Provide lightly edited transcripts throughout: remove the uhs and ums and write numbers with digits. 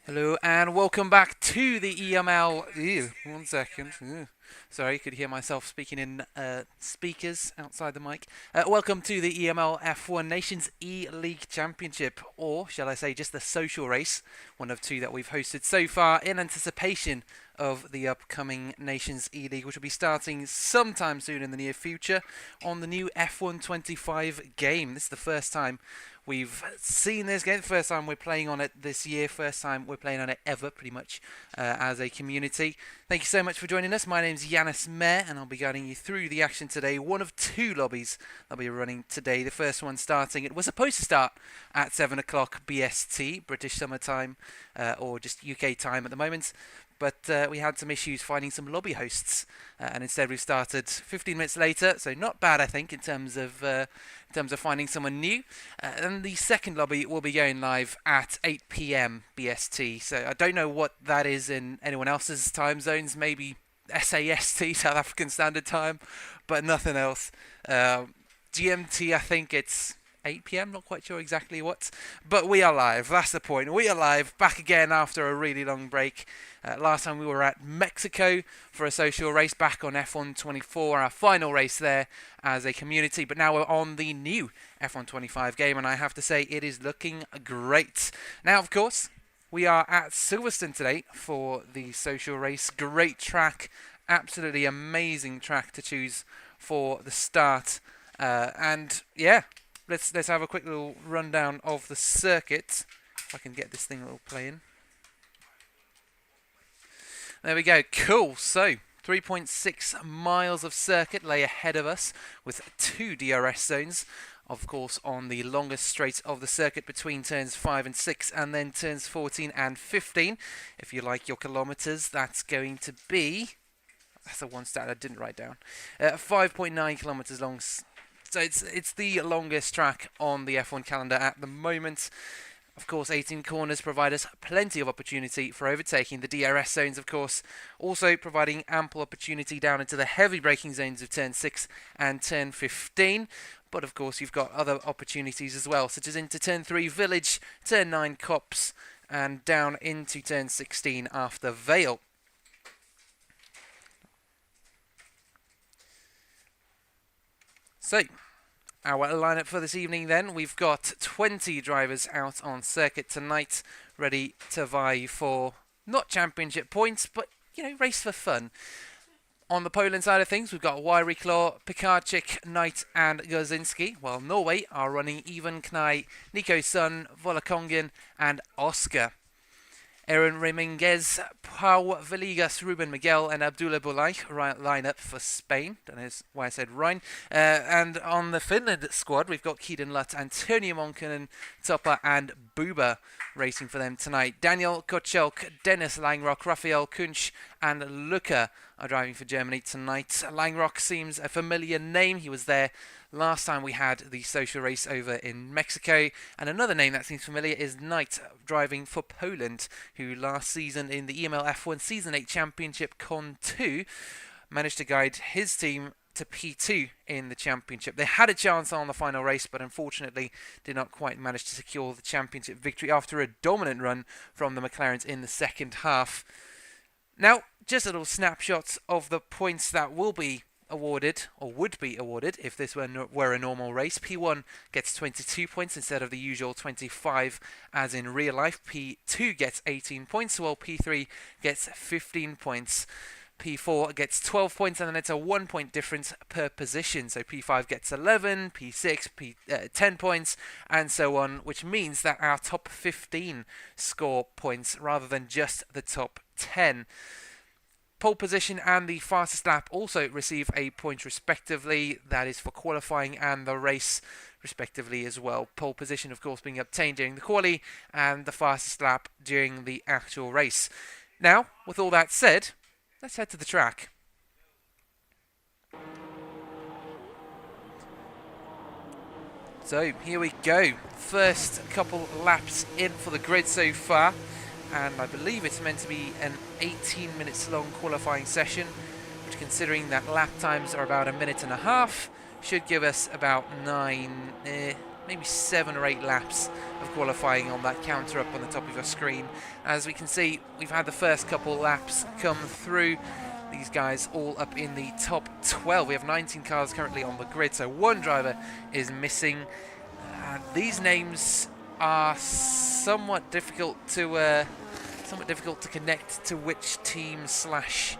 Hello and welcome back to the EML. Ew, one second. Ew. Sorry, could hear myself speaking in speakers outside the mic. Welcome to the EML F1 Nations E-League Championship, or shall I say just the social race, one of two that we've hosted so far in anticipation of the upcoming Nations E-League, which will be starting sometime soon in the near future on the new F1 25 game. This is the first time we've seen this game, first time we're playing on it this year, first time we're playing on it ever, pretty much, as a community. Thank you so much for joining us. My name's Yanis Mayer, and I'll be guiding you through the action today. One of two lobbies I'll be running today. The first one starting, it was supposed to start at 7 o'clock BST, British Summer Time, or just UK time at the moment. But we had some issues finding some lobby hosts, and instead we started 15 minutes later. So not bad, I think, in terms of finding someone new. And the second lobby will be going live at 8 p.m. BST. So I don't know what that is in anyone else's time zones. Maybe SAST, South African Standard Time, but nothing else. GMT, I think it's 8 p.m, not quite sure exactly what, but we are live. That's the point. We are live, back again after a really long break. Last time we were at Mexico for a social race, back on F1 24, our final race there as a community, but now we're on the new F1 25 game, and I have to say it is looking great. Now, of course, we are at Silverstone today for the social race. Great track, absolutely amazing track to choose for the start, and yeah, let's have a quick little rundown of the circuit. If I can get this thing a little playing. There we go. Cool. So 3.6 miles of circuit lay ahead of us with 2 DRS zones. Of course, on the longest straight of the circuit between turns 5 and 6 and then turns 14 and 15. If you like your kilometers, that's going to be... That's the one stat I didn't write down. 5.9 kilometers long. So it's the longest track on the F1 calendar at the moment. Of course, 18 corners provide us plenty of opportunity for overtaking. The DRS zones, of course, also providing ample opportunity down into the heavy braking zones of turn 6 and turn 15. But of course, you've got other opportunities as well, such as into turn 3 Village, turn 9 Copse, and down into turn 16 after Vale. So, our lineup for this evening then, we've got 20 drivers out on circuit tonight, ready to vie for not championship points, but, race for fun. On the Poland side of things, we've got Wiry Claw, Pikarczyk, Knight and Gozinski, while Norway are running Ivan Knaj, Nico Sun, Volakongen and Oscar. Aaron Reminguez, Pau Villegas, Ruben Miguel and Abdullah Bulay line up for Spain. Don't know why I said Rhine. And on the Finland squad, we've got Keaton Lutt, Antonio Monkonen, Topper and Buba racing for them tonight. Daniel Kochelk, Dennis Langrock, Rafael Kunsch and Luca are driving for Germany tonight. Langrock seems a familiar name. He was there last time we had the social race over in Mexico. And another name that seems familiar is Knight, driving for Poland, who last season in the EML F1 Season 8 Championship Con 2 managed to guide his team to P2 in the championship. They had a chance on the final race, but unfortunately did not quite manage to secure the championship victory after a dominant run from the McLarens in the second half. Now, just a little snapshot of the points that will be awarded, or would be awarded, if this were a normal race. P1 gets 22 points instead of the usual 25 as in real life. P2 gets 18 points, while P3 gets 15 points. P4 gets 12 points, and then it's a 1 point difference per position. So P5 gets 11, P6, 10 points, and so on, which means that our top 15 score points rather than just the top 10. Pole position and the fastest lap also receive a point respectively. That is for qualifying and the race respectively as well. Pole position, of course, being obtained during the quali and the fastest lap during the actual race. Now, with all that said, let's head to the track. So, here we go. First couple laps in for the grid so far. And I believe it's meant to be an 18 minutes long qualifying session, which, considering that lap times are about a minute and a half, should give us about maybe 7 or 8 laps of qualifying on that counter up on the top of your screen. As we can see, we've had the first couple laps come through. These guys all up in the top 12. We have 19 cars currently on the grid, so one driver is missing. These names are somewhat difficult to connect to which team slash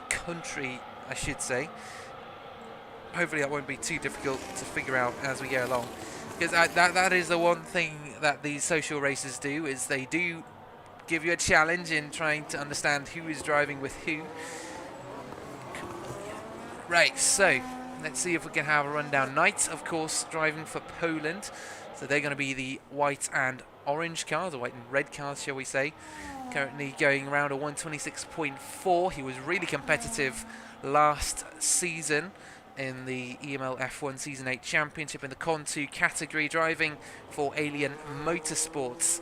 country, I should say. Hopefully that won't be too difficult to figure out as we go along, because that is the one thing that these social races do, is they do give you a challenge in trying to understand who is driving with who. Right, so let's see if we can have a rundown. Knight, of course, driving for Poland, so they're going to be the white and orange cars, or white and red cars, shall we say. Currently going around a 126.4. He was really competitive last season in the EML F1 Season 8 Championship in the Con 2 category, driving for Alien Motorsports.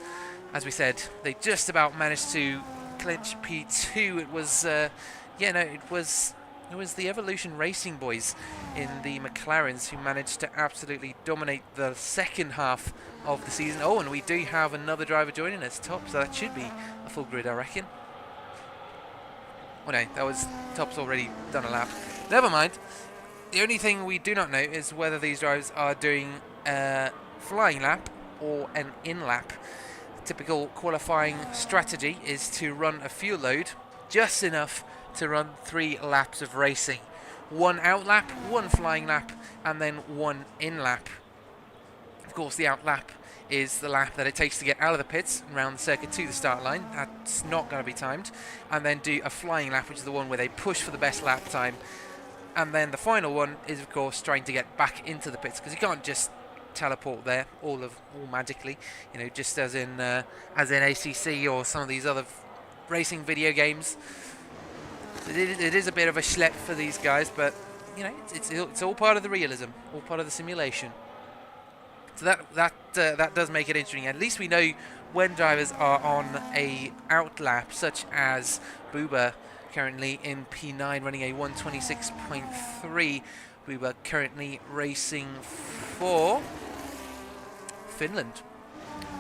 As we said, they just about managed to clinch P2. It was, it was the Evolution Racing boys in the McLarens who managed to absolutely dominate the second half of the season. Oh, and we do have another driver joining us, Top, so that should be a full grid, I reckon. Oh no, that was Top's already done a lap. Never mind. The only thing we do not know is whether these drivers are doing a flying lap or an in-lap. Typical qualifying strategy is to run a fuel load, just enough to run 3 laps of racing. 1 out lap, 1 flying lap, and then 1 in lap. Of course, the out lap is the lap that it takes to get out of the pits and round the circuit to the start line. That's not going to be timed. And then do a flying lap, which is the one where they push for the best lap time. And then the final one is, of course, trying to get back into the pits, because you can't just teleport there all magically, you know, just as in ACC or some of these other racing video games. It is a bit of a schlep for these guys, but you know, it's all part of the realism, all part of the simulation. So that does make it interesting. At least we know when drivers are on a out lap, such as Buba, currently in P9 running a 126.3. Buba currently racing for Finland,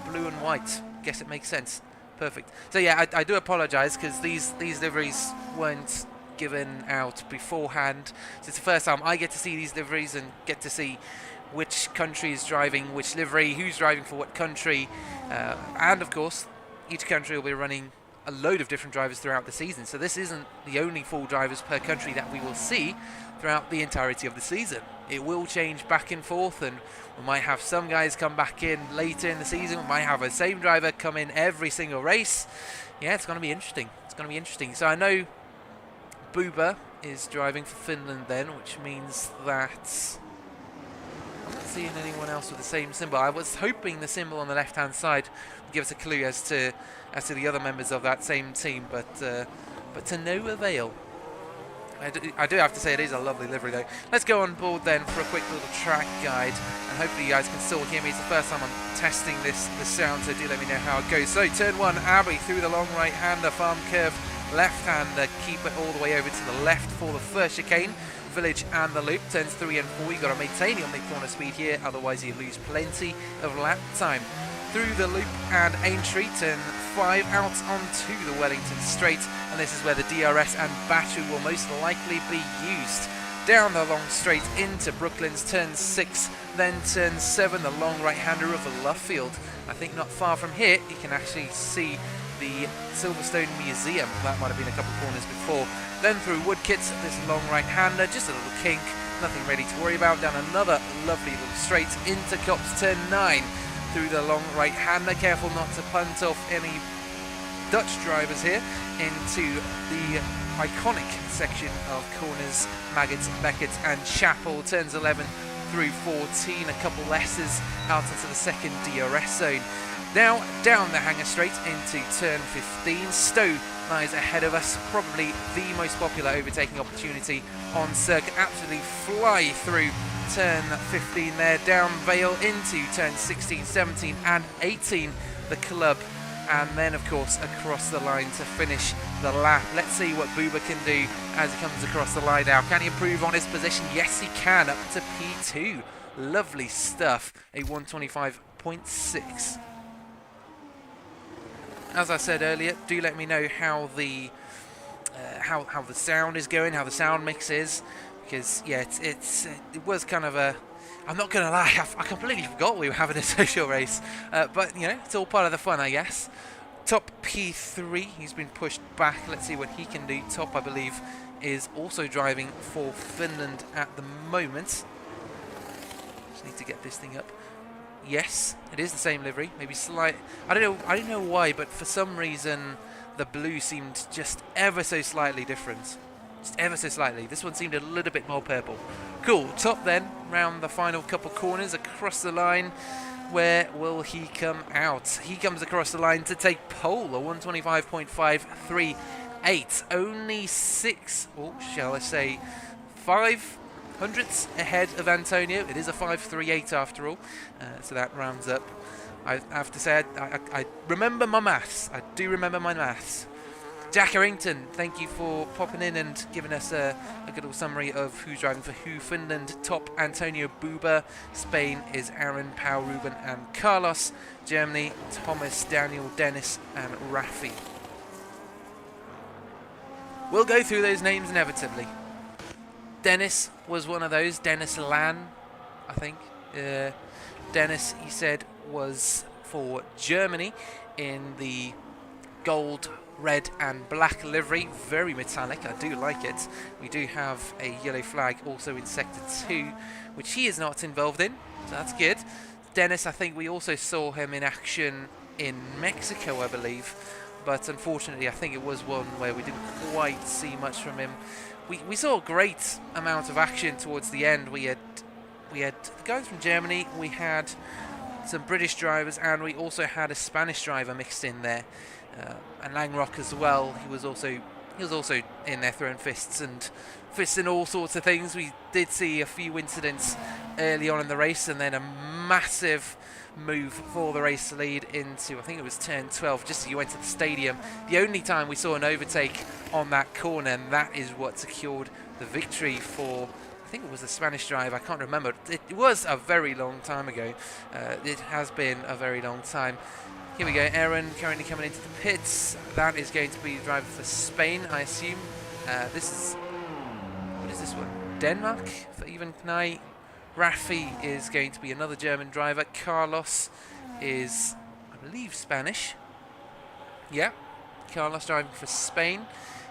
blue and white. Guess it makes sense. Perfect. So yeah, I do apologise, because these liveries weren't given out beforehand. So it's the first time I get to see these liveries and get to see which country is driving which livery, who's driving for what country, and of course each country will be running a load of different drivers throughout the season. So this isn't the only 4 drivers per country that we will see throughout the entirety of the season. It will change back and forth, and we might have some guys come back in later in the season. We might have a same driver come in every single race. Yeah, it's going to be interesting. It's going to be interesting. So I know Buba is driving for Finland then, which means that I'm not seeing anyone else with the same symbol. I was hoping the symbol on the left-hand side would give us a clue as to the other members of that same team, but to no avail. I do have to say it is a lovely livery though. Let's go on board then for a quick little track guide, and hopefully you guys can still hear me. It's the first time I'm testing the sound, so do let me know how it goes. So turn 1, Abbey through the long right-hander, farm curve, left-hander, keep it all the way over to the left for the first chicane. Village and the loop, turns 3 and 4, you've got to maintain your mid-corner speed here, otherwise you lose plenty of lap time. Through the loop and Aintree, turn 5 out onto the Wellington Straight, and this is where the DRS and battery will most likely be used. Down the long straight into Brooklands, turn 6, then turn 7, the long right-hander of Luffield. I think not far from here you can actually see the Silverstone Museum. That might have been a couple of corners before. Then through Woodkits, this long right-hander, just a little kink, nothing really to worry about. Down another lovely little straight into Cops, turn 9. Through the long right-hander, careful not to punt off any Dutch drivers here into the iconic section of corners Maggots, Beckett and Chapel. Turns 11 through 14, a couple S's out into the second DRS zone. Now down the hanger straight into turn 15. Stowe lies ahead of us, probably the most popular overtaking opportunity on circuit. Absolutely fly through turn 15 there, down Vale into turn 16, 17 and 18, the club, and then of course across the line to finish the lap. Let's see what Buba can do as he comes across the line now. Can he improve on his position? Yes he can, up to P2. Lovely stuff. A 125.6. As I said earlier, do let me know how the sound is going, how the sound mix is, because yeah, it was kind of a. I'm not gonna lie, I completely forgot we were having a social race, but you know, it's all part of the fun, I guess. Top P3, he's been pushed back. Let's see what he can do. Top, I believe, is also driving for Finland at the moment. Just need to get this thing up. Yes, it is the same livery. Maybe slight. I don't know why, but for some reason the blue seemed just ever so slightly different. Just ever so slightly. This one seemed a little bit more purple. Cool. Top then, round the final couple corners across the line. Where will he come out? He comes across the line to take pole, a 125.538. Only 6, or shall I say, 5 hundredths ahead of Antonio. It is a 5.38 after all, so that rounds up. I have to say, I remember my maths. I do remember my maths. Jack Harrington, thank you for popping in and giving us a good little summary of who's driving for who. Finland, top Antonio Buber. Spain is Aaron, Pau, Ruben and Carlos. Germany, Thomas, Daniel, Dennis and Rafi. We'll go through those names inevitably. Dennis was one of those. Dennis Lan, I think. Dennis, he said, was for Germany in the gold, red and black livery. Very metallic, I do like it. We do have a yellow flag also in Sector 2, which he is not involved in, so that's good. Dennis, I think we also saw him in action in Mexico, I believe, but unfortunately I think it was one where we didn't quite see much from him. We saw a great amount of action towards the end. We had the guys from Germany, we had some British drivers, and we also had a Spanish driver mixed in there. And Langrock as well. He was also in there throwing fists and all sorts of things. We did see a few incidents early on in the race, and then a massive move for the race lead into, I think it was turn 12, just as you went to the stadium. The only time we saw an overtake on that corner, and that is what secured the victory for, I think it was the Spanish driver. I can't remember. It was a very long time ago. It has been a very long time. Here we go, Aaron currently coming into the pits. That is going to be the driver for Spain, I assume. This is, what is this one? Denmark for Even Knai. Rafi is going to be another German driver. Carlos is, I believe, Spanish. Yeah, Carlos driving for Spain.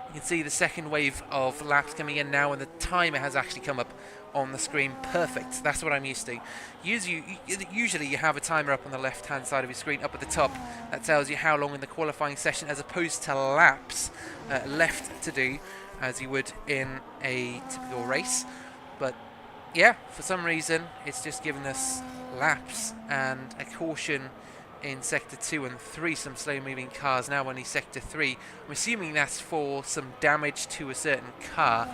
You can see the second wave of laps coming in now, and the timer has actually come up on the screen. Perfect. That's what I'm used to. Usually you have a timer up on the left hand side of your screen up at the top that tells you how long in the qualifying session, as opposed to laps left to do as you would in a typical race. But yeah, for some reason it's just giving us laps and a caution in Sector 2 and 3, some slow moving cars. Now only Sector 3. I'm assuming that's for some damage to a certain car.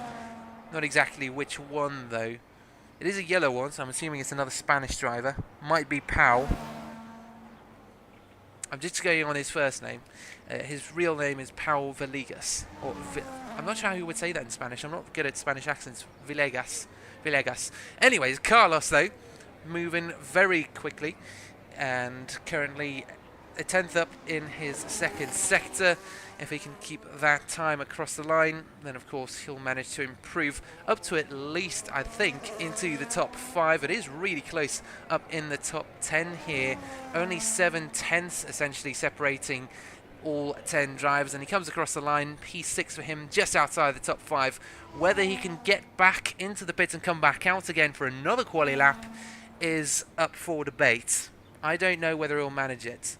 Not exactly which one though. It is a yellow one, so I'm assuming it's another Spanish driver. Might be Pau. I'm just going on his first name. His real name is Pau Villegas. I'm not sure how you would say that in Spanish. I'm not good at Spanish accents. Villegas. Anyways, Carlos though, moving very quickly, and currently a 10th up in his second sector. If he can keep that time across the line, then of course he'll manage to improve up to at least, I think, into the top 5. It is really close up in the top 10 here. Only 7/10 essentially separating all 10 drivers, and he comes across the line. P6 for him, just outside the top 5. Whether he can get back into the pits and come back out again for another quali lap is up for debate. I don't know whether he'll manage it.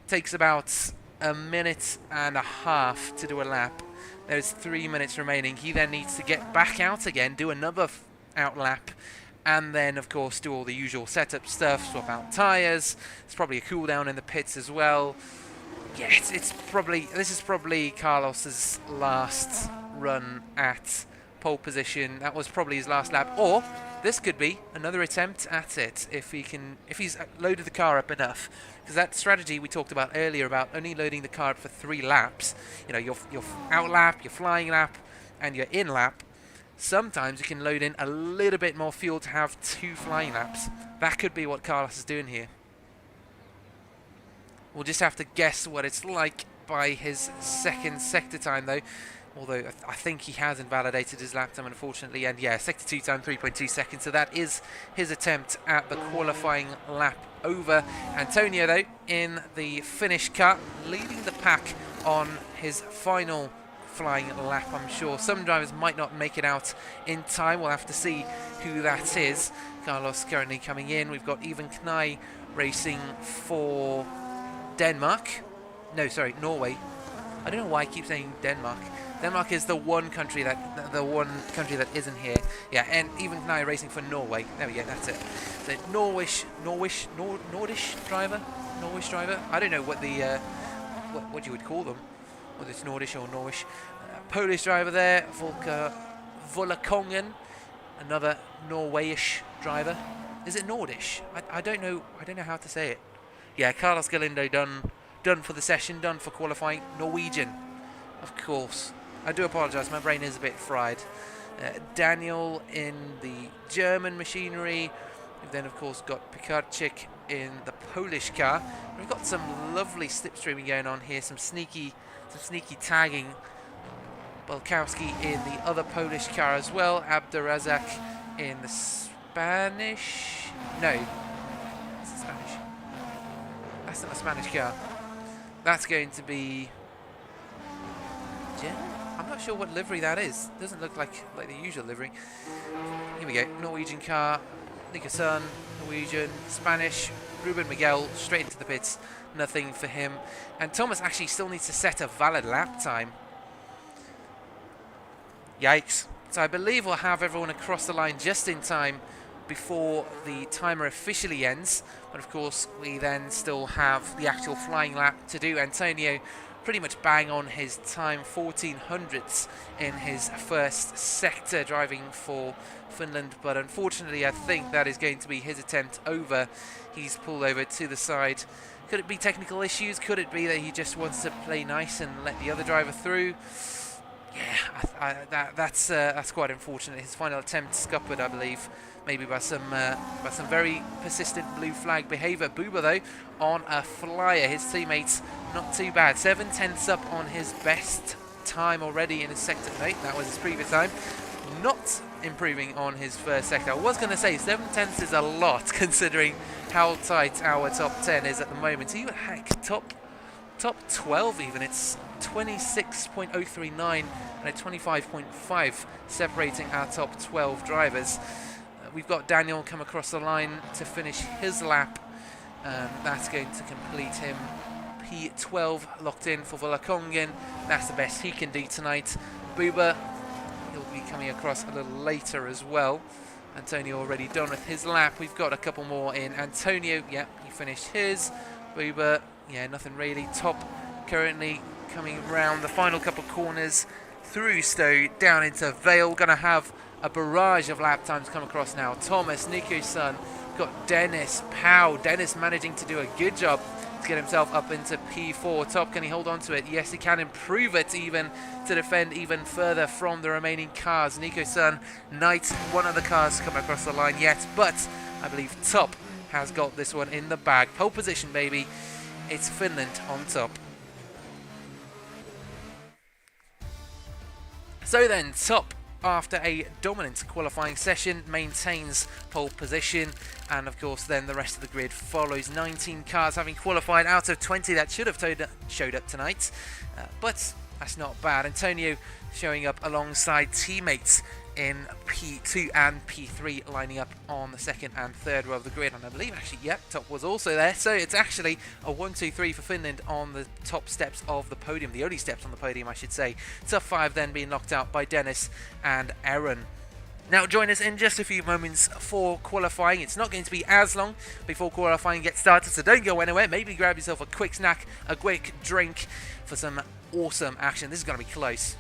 Takes about a minute and a half to do a lap. There's 3 minutes remaining. He then needs to get back out again, do another out lap, and then of course do all the usual setup stuff, swap out tyres. There's probably a cool down in the pits as well. Yeah, this is probably Carlos's last run at pole position. That was probably his last lap, or this could be another attempt at it if he's loaded the car up enough. Because that strategy we talked about earlier about only loading the car up for 3 laps, you know, your out lap, your flying lap, and your in lap. sometimes you can load in a little bit more fuel to have 2 flying laps. That could be what Carlos is doing here. We'll just have to guess what it's like by his second sector time, though. Although I think he has invalidated his lap time, unfortunately. And yeah, sector 2 time, 3.2 seconds. So that is his attempt at the qualifying lap over. Antonio, though, in the finish car, leading the pack on his final flying lap, I'm sure. Some drivers might not make it out in time. We'll have to see who that is. Carlos currently coming in. We've got Even Knai racing for Denmark. No, sorry, Norway. I don't know why I keep saying Denmark. Denmark is the one country that isn't here. Yeah, and Even Knai racing for Norway. There we go, that's it. So Nordish driver. I don't know what the what you would call them, whether it's Nordish or Norwish. Polish driver there, Volker Volakongen, another Norwayish driver. Is it Nordish? I don't know. I don't know how to say it. Yeah, Carlos Galindo done for the session, done for qualifying. Norwegian, of course. I do apologise, my brain is a bit fried. Daniel in the German machinery. We've then, of course, got Pikarczyk in the Polish car. We've got some lovely slipstreaming going on here, some sneaky tagging. Bolkowski in the other Polish car as well. Abdurazak in the Spanish. No, it's Spanish. That's not a Spanish car. That's going to be. Yeah, I'm not sure what livery that is. Doesn't look like the usual livery. Here we go. Norwegian car. Nickerson, Norwegian, Spanish. Ruben Miguel straight into the pits. Nothing for him. And Thomas actually still needs to set a valid lap time. Yikes. So I believe we'll have everyone across the line just in time before the timer officially ends. But of course, we then still have the actual flying lap to do. Antonio pretty much bang on his time, 1400ths in his first sector, driving for Finland. But unfortunately, I think that is going to be his attempt over. He's pulled over to the side. Could it be technical issues? Could it be that he just wants to play nice and let the other driver through? Yeah, that's quite unfortunate. His final attempt scuppered, I believe, maybe by some very persistent blue flag behaviour. Buba, though, on a flyer. His teammates not too bad. 7/10ths up on his best time already in his sector. No, that was his previous time. Not improving on his first sector. I was going to say 7/10ths is a lot considering how tight our top 10 is at the moment. Even heck, top 12 even. It's 26.039 and a 25.5 separating our top 12 drivers. We've got Daniel come across the line to finish his lap. That's going to complete him. P12 locked in for Volakongen. That's the best he can do tonight. Buba, he'll be coming across a little later as well. Antonio already done with his lap. We've got a couple more in. Antonio, yeah, he finished his. Buba, yeah, nothing really. Top currently coming round the final couple corners through Stowe down into Vale. Going to have a barrage of lap times come across now. Thomas, Nico's son, got Dennis, Pow. Dennis managing to do a good job to get himself up into P4. Top, can he hold on to it? Yes, he can improve it even to defend even further from the remaining cars. Nico's son, Knight, one of the cars come across the line yet, but I believe Top has got this one in the bag. Pole position, baby. It's Finland on top. So then, Top, after a dominant qualifying session, maintains pole position, and of course then the rest of the grid follows. 19 cars having qualified out of 20 that should have showed up tonight, but that's not bad. Antonio showing up alongside teammates in P2 and P3, lining up on the second and third row of the grid, and I believe actually, yep, Top was also there, so it's actually a 1-2-3 for Finland on the top steps of the podium, the only steps on the podium I should say. Top 5 then being knocked out by Dennis and Aaron. Now join us in just a few moments for qualifying. It's not going to be as long before qualifying gets started, so don't go anywhere. Maybe grab yourself a quick snack, a quick drink for some awesome action. This is going to be close.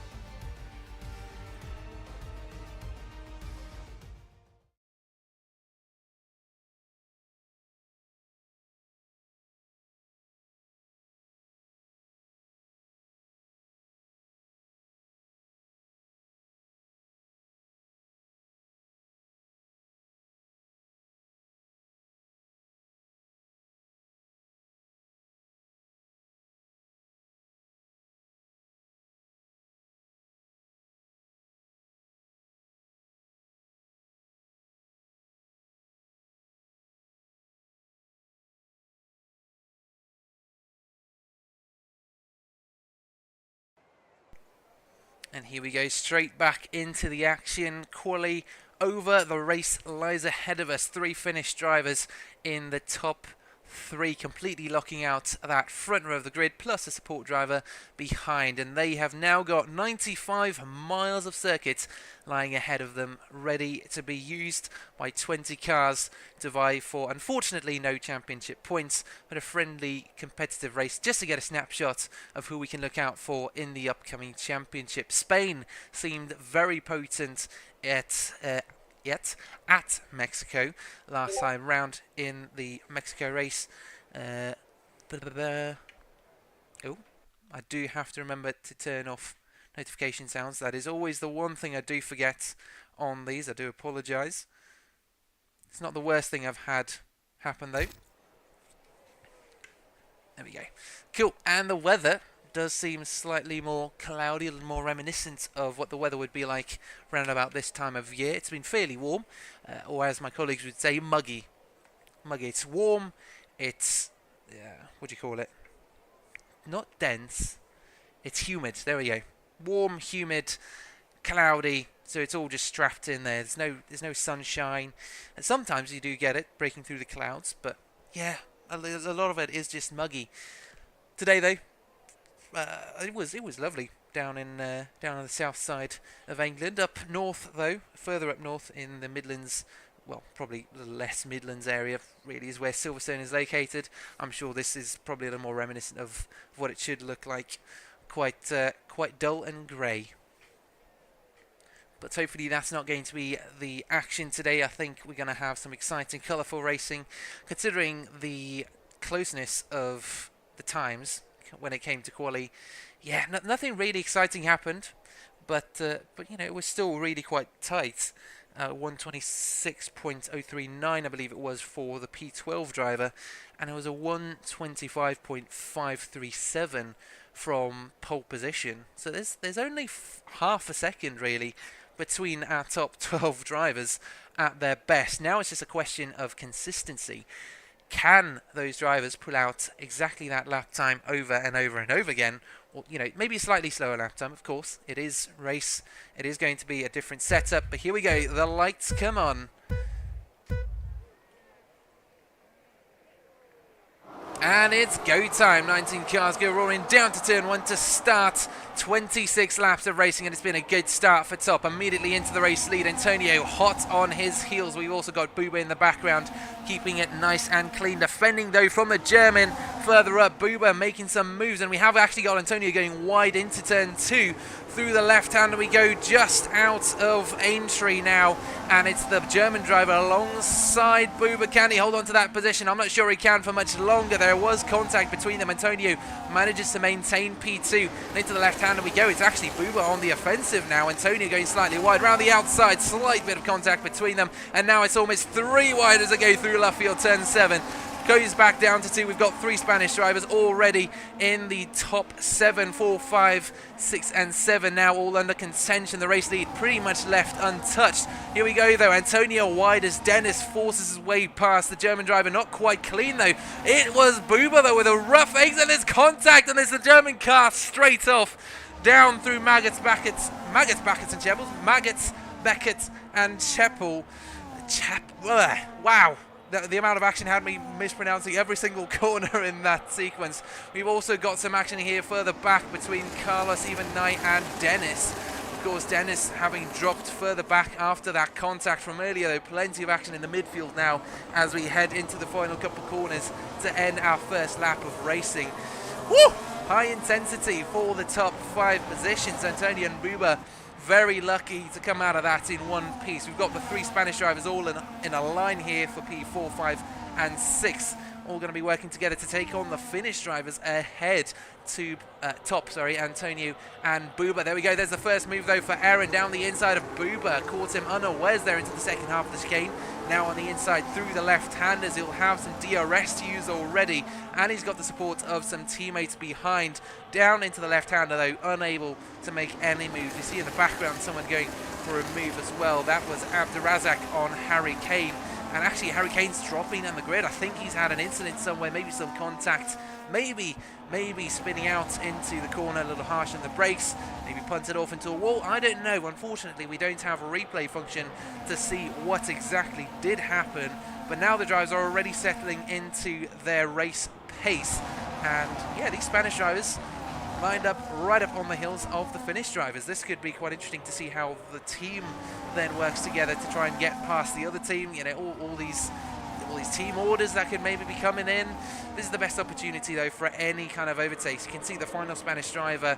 And here we go, straight back into the action. Quali over, the race lies ahead of us. 3 finished drivers in the top 3, completely locking out that front row of the grid, plus a support driver behind. And they have now got 95 miles of circuit lying ahead of them, ready to be used by 20 cars to vie for, unfortunately, no championship points, but a friendly competitive race just to get a snapshot of who we can look out for in the upcoming championship. Spain seemed very potent at Mexico last time round in the Mexico race. Oh, I do have to remember to turn off notification sounds. That is always the one thing I do forget on these. I do apologise. It's not the worst thing I've had happen though. There we go. Cool. And the weather does seem slightly more cloudy, a little more reminiscent of what the weather would be like around about this time of year. It's been fairly warm, or as my colleagues would say, muggy. Muggy. It's warm. It's what do you call it? Not dense. It's humid. There we go. Warm, humid, cloudy. So it's all just strapped in there. There's no sunshine, and sometimes you do get it breaking through the clouds. But yeah, a lot of it is just muggy. Today though, it was lovely down on the south side of England. Up north though, further up north in the Midlands, well, probably the less Midlands area really is where Silverstone is located. I'm sure this is probably a little more reminiscent of what it should look like, quite dull and grey. But hopefully that's not going to be the action today. I think we're going to have some exciting, colourful racing, considering the closeness of the times when it came to quali. Yeah, nothing really exciting happened, but you know, it was still really quite tight. 126.039, I believe it was, for the P12 driver, and it was a 125.537 from pole position. So there's only half a second really between our top 12 drivers at their best. Now it's just a question of consistency. Can those drivers pull out exactly that lap time over and over and over again? Or, you know, maybe a slightly slower lap time, of course. It is race. It is going to be a different setup. But here we go. The lights come on. And it's go time. 19 cars go roaring down to turn 1 to start. 26 laps of racing, and it's been a good start for top. Immediately into the race lead, Antonio hot on his heels. We've also got Buba in the background, keeping it nice and clean. Defending though from the German. Further up, Buba making some moves, and we have actually got Antonio going wide into turn 2. Through the left hand, we go just out of Aintree now, and it's the German driver alongside Buba. Can he hold on to that position? I'm not sure he can for much longer. There was contact between them. Antonio manages to maintain P2, and into the left hand we go. It's actually Buba on the offensive now. Antonio going slightly wide round the outside, slight bit of contact between them, and now it's almost 3 wide as they go through Luffield turn 7. Goes back down to 2. We've got 3 Spanish drivers already in the top 7, 4, 5, 6 and 7 now, all under contention. The race lead pretty much left untouched. Here we go though, Antonio wide as Dennis forces his way past the German driver. Not quite clean though. It was Buba though with a rough exit. There's contact, and there's the German car straight off down through Maggots, Beckett and Chapel. Wow. The amount of action had me mispronouncing every single corner in that sequence. We've also got some action here further back between Carlos, Even Knight and Dennis. Of course, Dennis having dropped further back after that contact from earlier, though. Plenty of action in the midfield now as we head into the final couple corners to end our first lap of racing. Woo! High intensity for the top 5 positions. Antonio and Buba very lucky to come out of that in one piece. We've got the 3 Spanish drivers all in a line here for P4, 5 and 6. All going to be working together to take on the Finnish drivers ahead to Antonio and Buba. There we go. There's the first move though for Aaron down the inside of Buba. Caught him unawares there into the second half of the chicane. Now on the inside through the left-handers. He'll have some DRS to use already, and he's got the support of some teammates behind. Down into the left-hander though, unable to make any moves. You see in the background someone going for a move as well. That was Abdurazak on Harry Kane. And actually Harry Kane's dropping on the grid. I think he's had an incident somewhere, maybe some contact maybe spinning out into the corner a little harsh on the brakes, maybe punted off into a wall. I don't know. Unfortunately, we don't have a replay function to see what exactly did happen, but now the drivers are already settling into their race pace. And yeah, these Spanish drivers lined up right up on the heels of the Finnish drivers. This could be quite interesting to see how the team then works together to try and get past the other team. You know, all these team orders that could maybe be coming in. This is the best opportunity though for any kind of overtakes. You can see the final Spanish driver,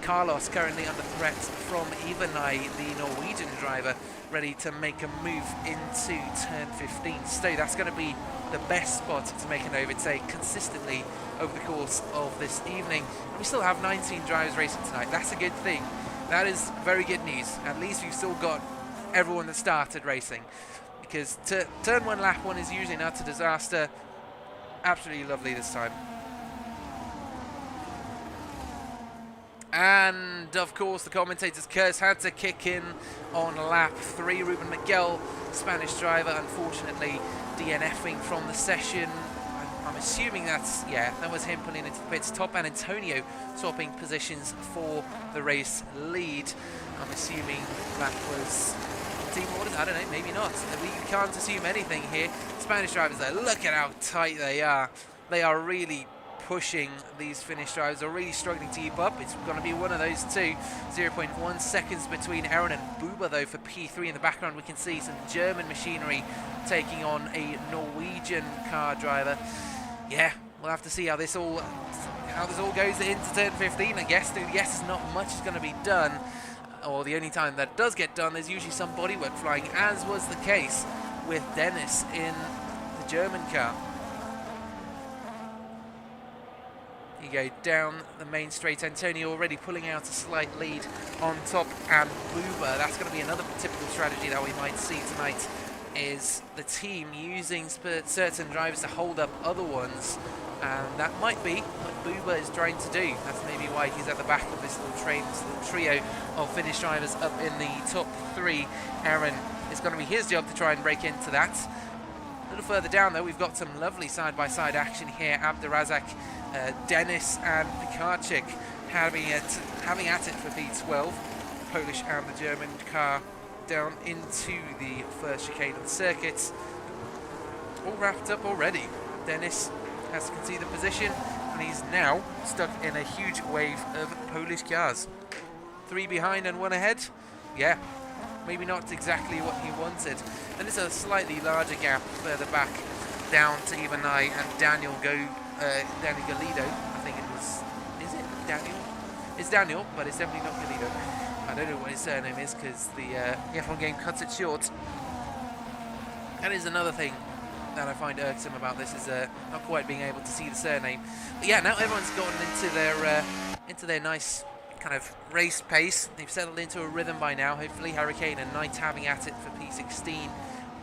Carlos, currently under threat from Ivanai, the Norwegian driver, ready to make a move into turn 15. So that's going to be the best spot to make an overtake consistently over the course of this evening. And we still have 19 drivers racing tonight. That's a good thing. That is very good news. At least we've still got everyone that started racing, because turn 1 lap 1 is usually an utter disaster. Absolutely lovely this time. And of course the commentator's curse had to kick in on lap 3. Ruben Miguel, Spanish driver, unfortunately DNFing from the session. I'm assuming that's, yeah, that was him pulling into the pits. Top and Antonio swapping positions for the race lead. I'm assuming that was team orders. I don't know, maybe not. We can't assume anything here. Spanish drivers there, look at how tight they are. They are really pushing. These Finnish drivers are really struggling to keep up. It's going to be one of those two. 0.1 seconds between Aaron and Buba though for P3. In the background we can see some German machinery taking on a Norwegian car driver. Yeah, we'll have to see how this all goes into turn 15. I guess not much is going to be done. Or the only time that does get done, there's usually some bodywork flying, as was the case with Dennis in the German car. You go down the main straight. Antonio already pulling out a slight lead on top, and Buba. That's going to be another typical strategy that we might see tonight, is the team using certain drivers to hold up other ones. And that might be what Buba is trying to do. That's maybe why he's at the back of this little train, this little trio of Finnish drivers up in the top 3. Aaron, it's going to be his job to try and break into that. A little further down though, we've got some lovely side-by-side action here. Abdurazak, Dennis and Pikarczyk having at it for P12. Polish and the German car down into the first chicane of the circuit. All wrapped up already. Dennis has to concede the position, and he's now stuck in a huge wave of Polish cars. 3 behind and 1 ahead. Yeah, maybe not exactly what he wanted. And it's a slightly larger gap further back down to Ivanai and Daniel Galido. I think it was, is it Daniel? It's Daniel, but it's definitely not Galido. I don't know what his surname is because the F1 game cuts it short. That is another thing that I find irksome about this, is not quite being able to see the surname. But yeah, now everyone's gotten into their nice kind of race pace. They've settled into a rhythm by now. Hopefully Hurricane and Knight having at it for P16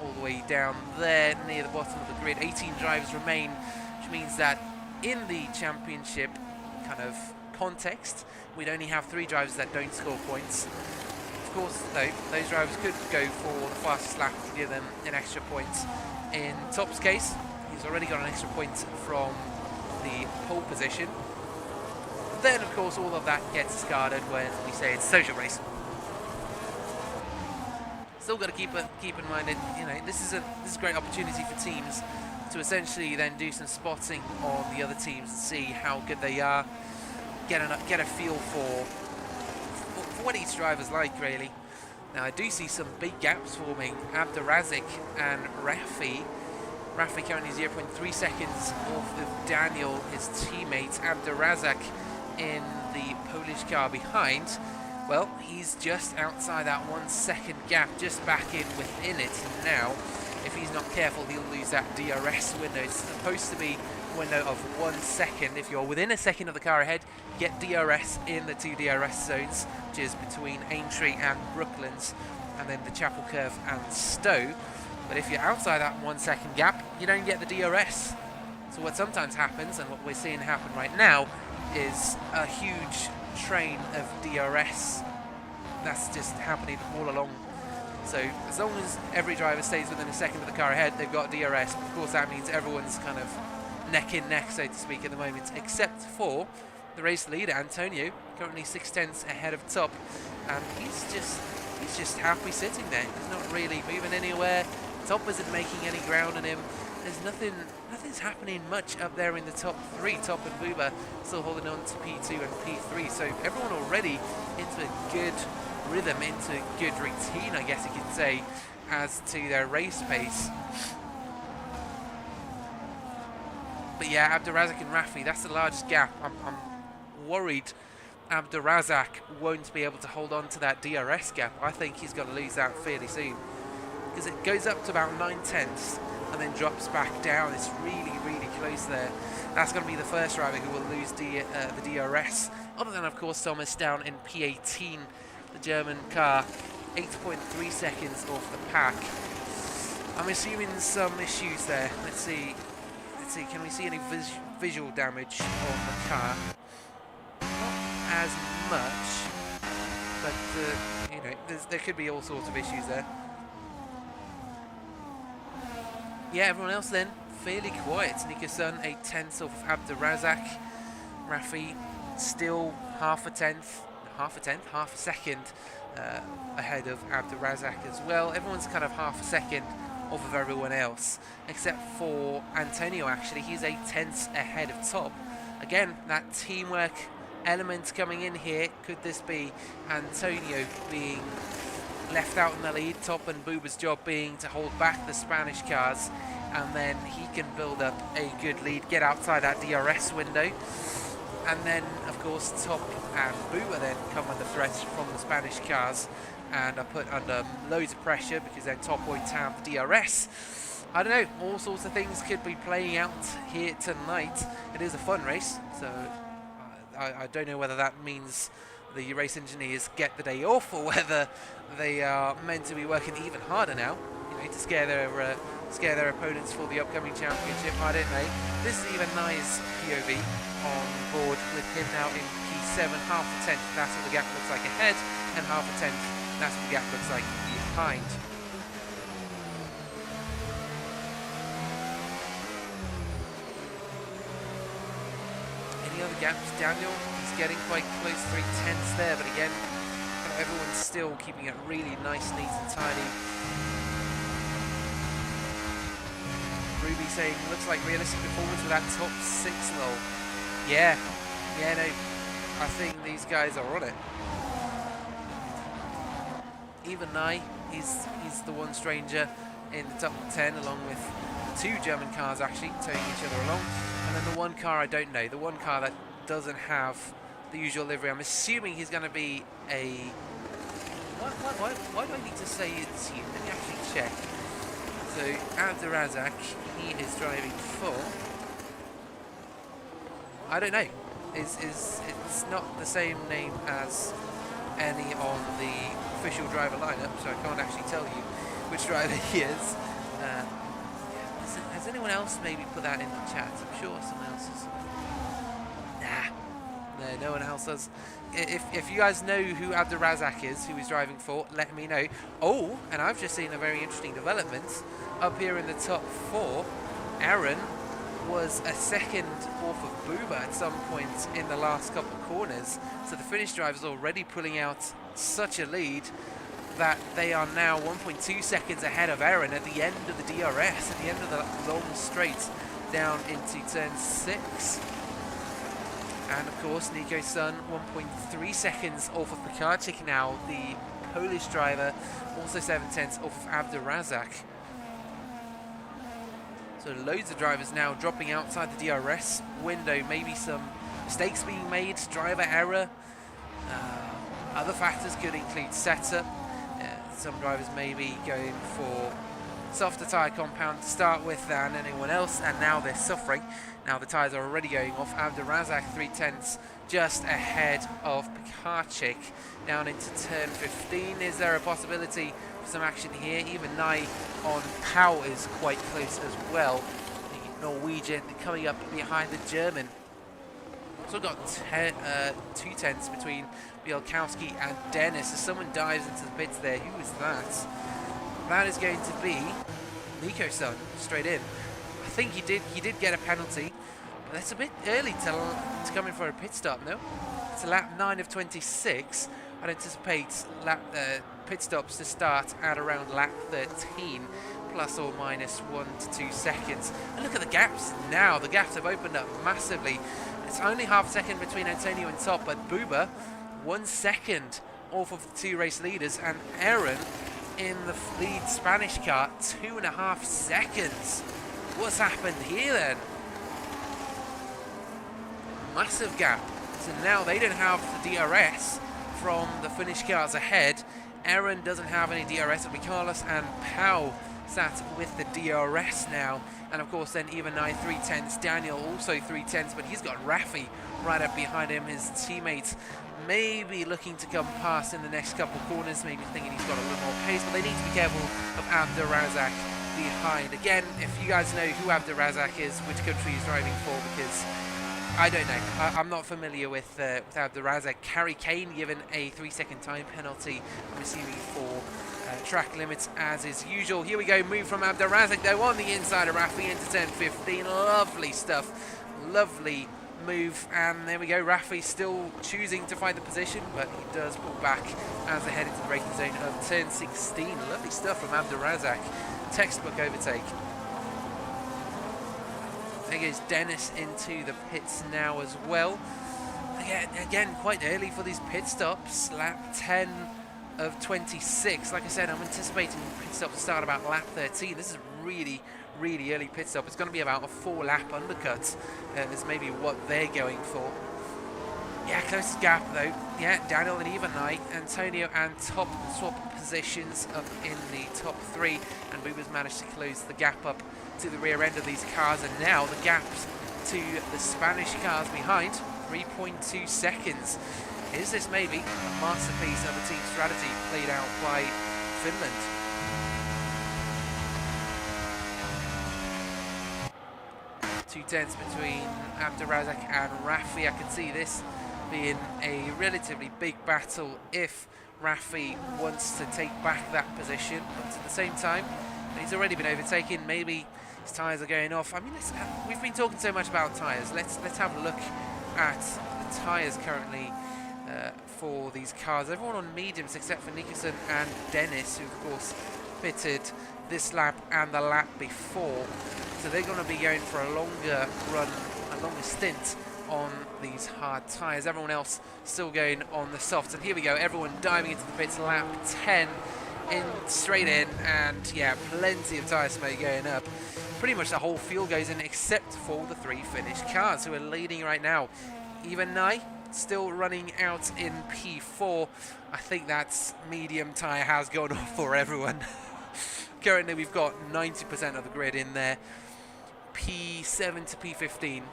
all the way down there near the bottom of the grid. 18 drivers remain, which means that in the championship kind of context, we'd only have 3 drivers that don't score points. Of course, though, those drivers could go for the fastest lap to give them an extra point. In Top's case, he's already got an extra point from the pole position. Then, of course, all of that gets discarded when we say it's social race. Still got to keep in mind that, you know, this is a great opportunity for teams to essentially then do some spotting on the other teams and see how good they are, get a feel for what each driver's like, really. Now I do see some big gaps forming. Abdurazik and Rafi currently 0.3 seconds off of Daniel, his teammate. Abdurazak in the Polish car behind. Well, he's just outside that 1 second gap, just back in within it now. If he's not careful, he'll lose that DRS window. It's supposed to be a window of 1 second. If you're within a second of the car ahead, get DRS in the 2 DRS zones, which is between Aintree and Brooklands, and then the Chapel Curve and Stowe. But if you're outside that 1 second gap, you don't get the DRS. So what sometimes happens, and what we're seeing happen right now, is a huge train of DRS that's just happening all along. So as long as every driver stays within a second of the car ahead, they've got DRS. Of course, that means everyone's kind of neck in neck, so to speak, at the moment, except for the race leader, Antonio, currently 6/10 ahead of top, and he's just happy sitting there. He's not really moving anywhere. Top isn't making any ground on him. There's nothing's happening much up there in the top three. Top and Booba still holding on to P2 and P3, so everyone already into a good rhythm, into a good routine, I guess you could say, as to their race pace. But yeah, Abdurazak and Rafi, that's the largest gap. I'm worried Abdurazak won't be able to hold on to that DRS gap. I think he's going to lose that fairly soon, because it goes up to about 9/10 and then drops back down. It's really, really close there. That's going to be the first driver who will lose the DRS, other than, of course, Thomas down in P18, the German car, 8.3 seconds off the pack. I'm assuming some issues there. Let's see, can we see any visual damage on the car? Not as much, but you know, there could be all sorts of issues there. Yeah, everyone else then fairly quiet. Nico-san 8/10 off of Abdurazak. Rafi still half a second ahead of Abdurazak as well. Everyone's kind of half a second off of everyone else, except for Antonio. Actually, he's 8/10 ahead of top. Again, that teamwork element coming in here. Could this be Antonio being left out in the lead? Top and Booba's job being to hold back the Spanish cars, and then he can build up a good lead, get outside that DRS window, and then of course Top and Booba then come under threat from the Spanish cars and are put under loads of pressure, because then Top won't have the DRS. I don't know, all sorts of things could be playing out here tonight. It is a fun race, so I don't know whether that means the race engineers get the day off, or whether they are meant to be working even harder now, you know, to scare their opponents for the upcoming championship. I don't know. This is even nice POV on board with him now in P7, half a tenth. That's what the gap looks like ahead, and half a tenth. That's what the gap looks like behind. Any other gaps? Daniel is getting quite close, 3/10 there, but again, everyone's still keeping it really nice, neat and tidy. Ruby saying, looks like realistic performance with that top 6 lol. Yeah, no, I think these guys are on it. Even Nye, he's the one stranger in the top 10, along with 2 German cars actually towing each other along. And then the one car I don't know, the one car that doesn't have the usual livery. I'm assuming he's going to be a... Why do I need to say it's you? Let me actually check. So, Abdurazak, he is driving for... I don't know. It's not the same name as any on the official driver lineup, so I can't actually tell you which driver he is. Has anyone else maybe put that in the chat? I'm sure someone else has. Nah. No one else does. If you guys know who Abdurazak is, who he's driving for, let me know. Oh, and I've just seen a very interesting development. Up here in the top 4, Aaron was a second off of Booba at some point in the last couple of corners. So the Finnish driver's already pulling out such a lead that they are now 1.2 seconds ahead of Aaron at the end of the DRS, at the end of the long straight down into turn 6. And of course, Nico-san 1.3 seconds off of Pekarczyk now, the Polish driver, also 7/10 off of Abdurazak. So loads of drivers now dropping outside the DRS window, maybe some mistakes being made, driver error. Other factors could include setup. Some drivers may be going for softer tyre compound to start with than anyone else, and now they're suffering. Now the tyres are already going off. Abdurazak 3/10 just ahead of Pekarczyk down into turn 15. Is there a possibility for some action here? Even Nye on Pau is quite close as well. The Norwegian coming up behind the German. Also got 2/10 between Bielkowski and Dennis. As someone dives into the pits there, who is that? That is going to be Nico-san, straight in. I think he did get a penalty. But that's a bit early to come in for a pit stop, no? It's a lap 9 of 26. I'd anticipate pit stops to start at around lap 13, plus or minus 1 to 2 seconds. And look at the gaps now. The gaps have opened up massively. It's only half a second between Antonio and top, but Buba 1 second off of the 2 race leaders, and Aaron in the lead Spanish car 2.5 seconds. What's happened here then? Massive gap. So now they don't have the DRS from the Finnish cars ahead. Aaron doesn't have any DRS. It'll be Carlos and Pau sat with the DRS now. And of course then even 3/10. Daniel also 3/10, but he's got Rafi right up behind him. His teammates maybe looking to come past in the next couple corners, maybe thinking he's got a little more pace, but they need to be careful of Abderrazak behind. Again, if you guys know who Abderrazak is, which country he's driving for, because I don't know. I'm not familiar with Abderrazak. Harry Kane given a 3-second time penalty, I'm assuming for track limits as is usual. Here we go, move from Abderrazak though on the inside of Rafi into turn 15. Lovely stuff. Lovely move, and there we go. Rafi still choosing to find the position, but he does pull back as they head into the braking zone of turn 16. Lovely stuff from Abderrazak. Textbook overtake. There goes Dennis into the pits now as well. Again, quite early for these pit stops. Lap 10 of 26. Like I said, I'm anticipating pit stop to start about lap 13. This is really early pit stop. It's going to be about a 4-lap undercut. Is maybe what they're going for. Yeah, closest gap though. Yeah, Daniel and Even Knight, Antonio and Top swap positions up in the top 3, and Buba's managed to close the gap up to the rear end of these cars, and now the gap to the Spanish cars behind, 3.2 seconds. Is this maybe a masterpiece of a team strategy played out by Finland? 2 tenths between Abderrazak and Rafi. I can see this being a relatively big battle if Rafi wants to take back that position, but at the same time, he's already been overtaken. Maybe his tyres are going off. I mean, we've been talking so much about tyres. Let's have a look at the tyres currently for these cars. Everyone on mediums except for Nicholson and Dennis, who of course pitted this lap and the lap before. So they're going to be going for a longer run, a longer stint on these hard tyres. Everyone else still going on the softs. And here we go, everyone diving into the pits. Lap 10 straight in, and yeah, plenty of tyre smoke going up. Pretty much the whole field goes in except for the 3 Finnish cars who are leading right now. Even Nye still running out in P4. I think that medium tyre has gone off for everyone. Currently we've got 90% of the grid in there. P7 to P15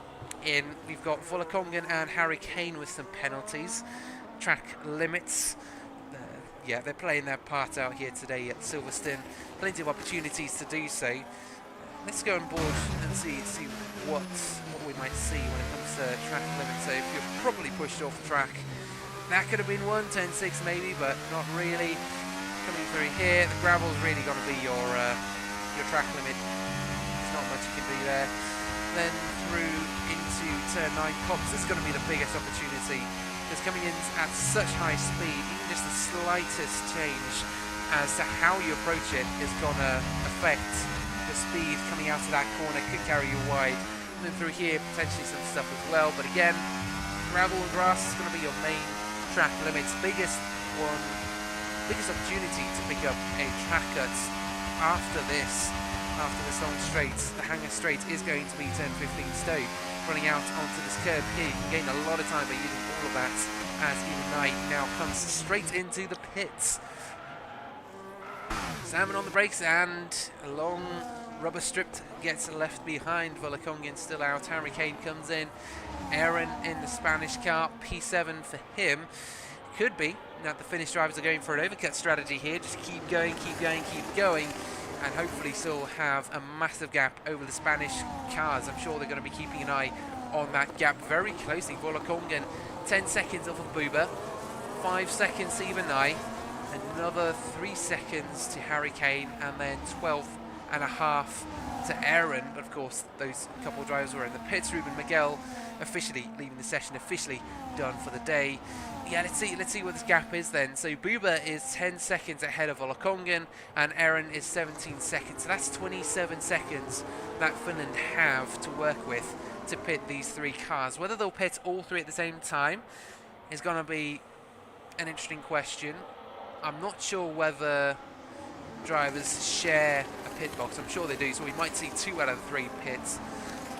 in. We've got Volakongen and Harry Kane with some penalties. Track limits. Yeah, they're playing their part out here today at Silverstone. Plenty of opportunities to do so. Let's go on board and see what we might see when it comes to track limits. So if you're probably pushed off the track, that could have been 1, turn 6 maybe, but not really. Coming through here, the gravel's really going to be your track limit. There's not much you can do there. Then through into turn 9 Cops, this is going to be the biggest opportunity, because coming in at such high speed, even just the slightest change as to how you approach it is going to affect the speed coming out of that corner, could carry you wide. And then through here, potentially some stuff as well. But again, gravel and grass is going to be your main track limits. Biggest opportunity to pick up a track cut after this long straight. The hanger straight is going to be 10-15 Stowe. Running out onto this curb here, you can gain a lot of time by using all of that, as Even Knight now comes straight into the pits. Salmon on the brakes, and a long rubber strip gets left behind. Volakongen still out. Harry Kane comes in. Aaron in the Spanish car. P7 for him. Could be that the Finnish drivers are going for an overcut strategy here. Just keep going, and hopefully still have a massive gap over the Spanish cars. I'm sure they're going to be keeping an eye on that gap very closely. Volakongen 10 seconds off of Buba, 5 seconds to Even Nye, another 3 seconds to Harry Kane, and then 12.5 to Aaron, but of course those couple of drivers were in the pits. Ruben Miguel officially leaving the session, officially done for the day. Yeah, let's see what this gap is then. So Buba is 10 seconds ahead of Olakongan, and Aaron is 17 seconds. So that's 27 seconds that Finland have to work with to pit these 3 cars. Whether they'll pit all 3 at the same time is going to be an interesting question. I'm not sure whether drivers share a pit box. I'm sure they do, so we might see 2 out of the 3 pits.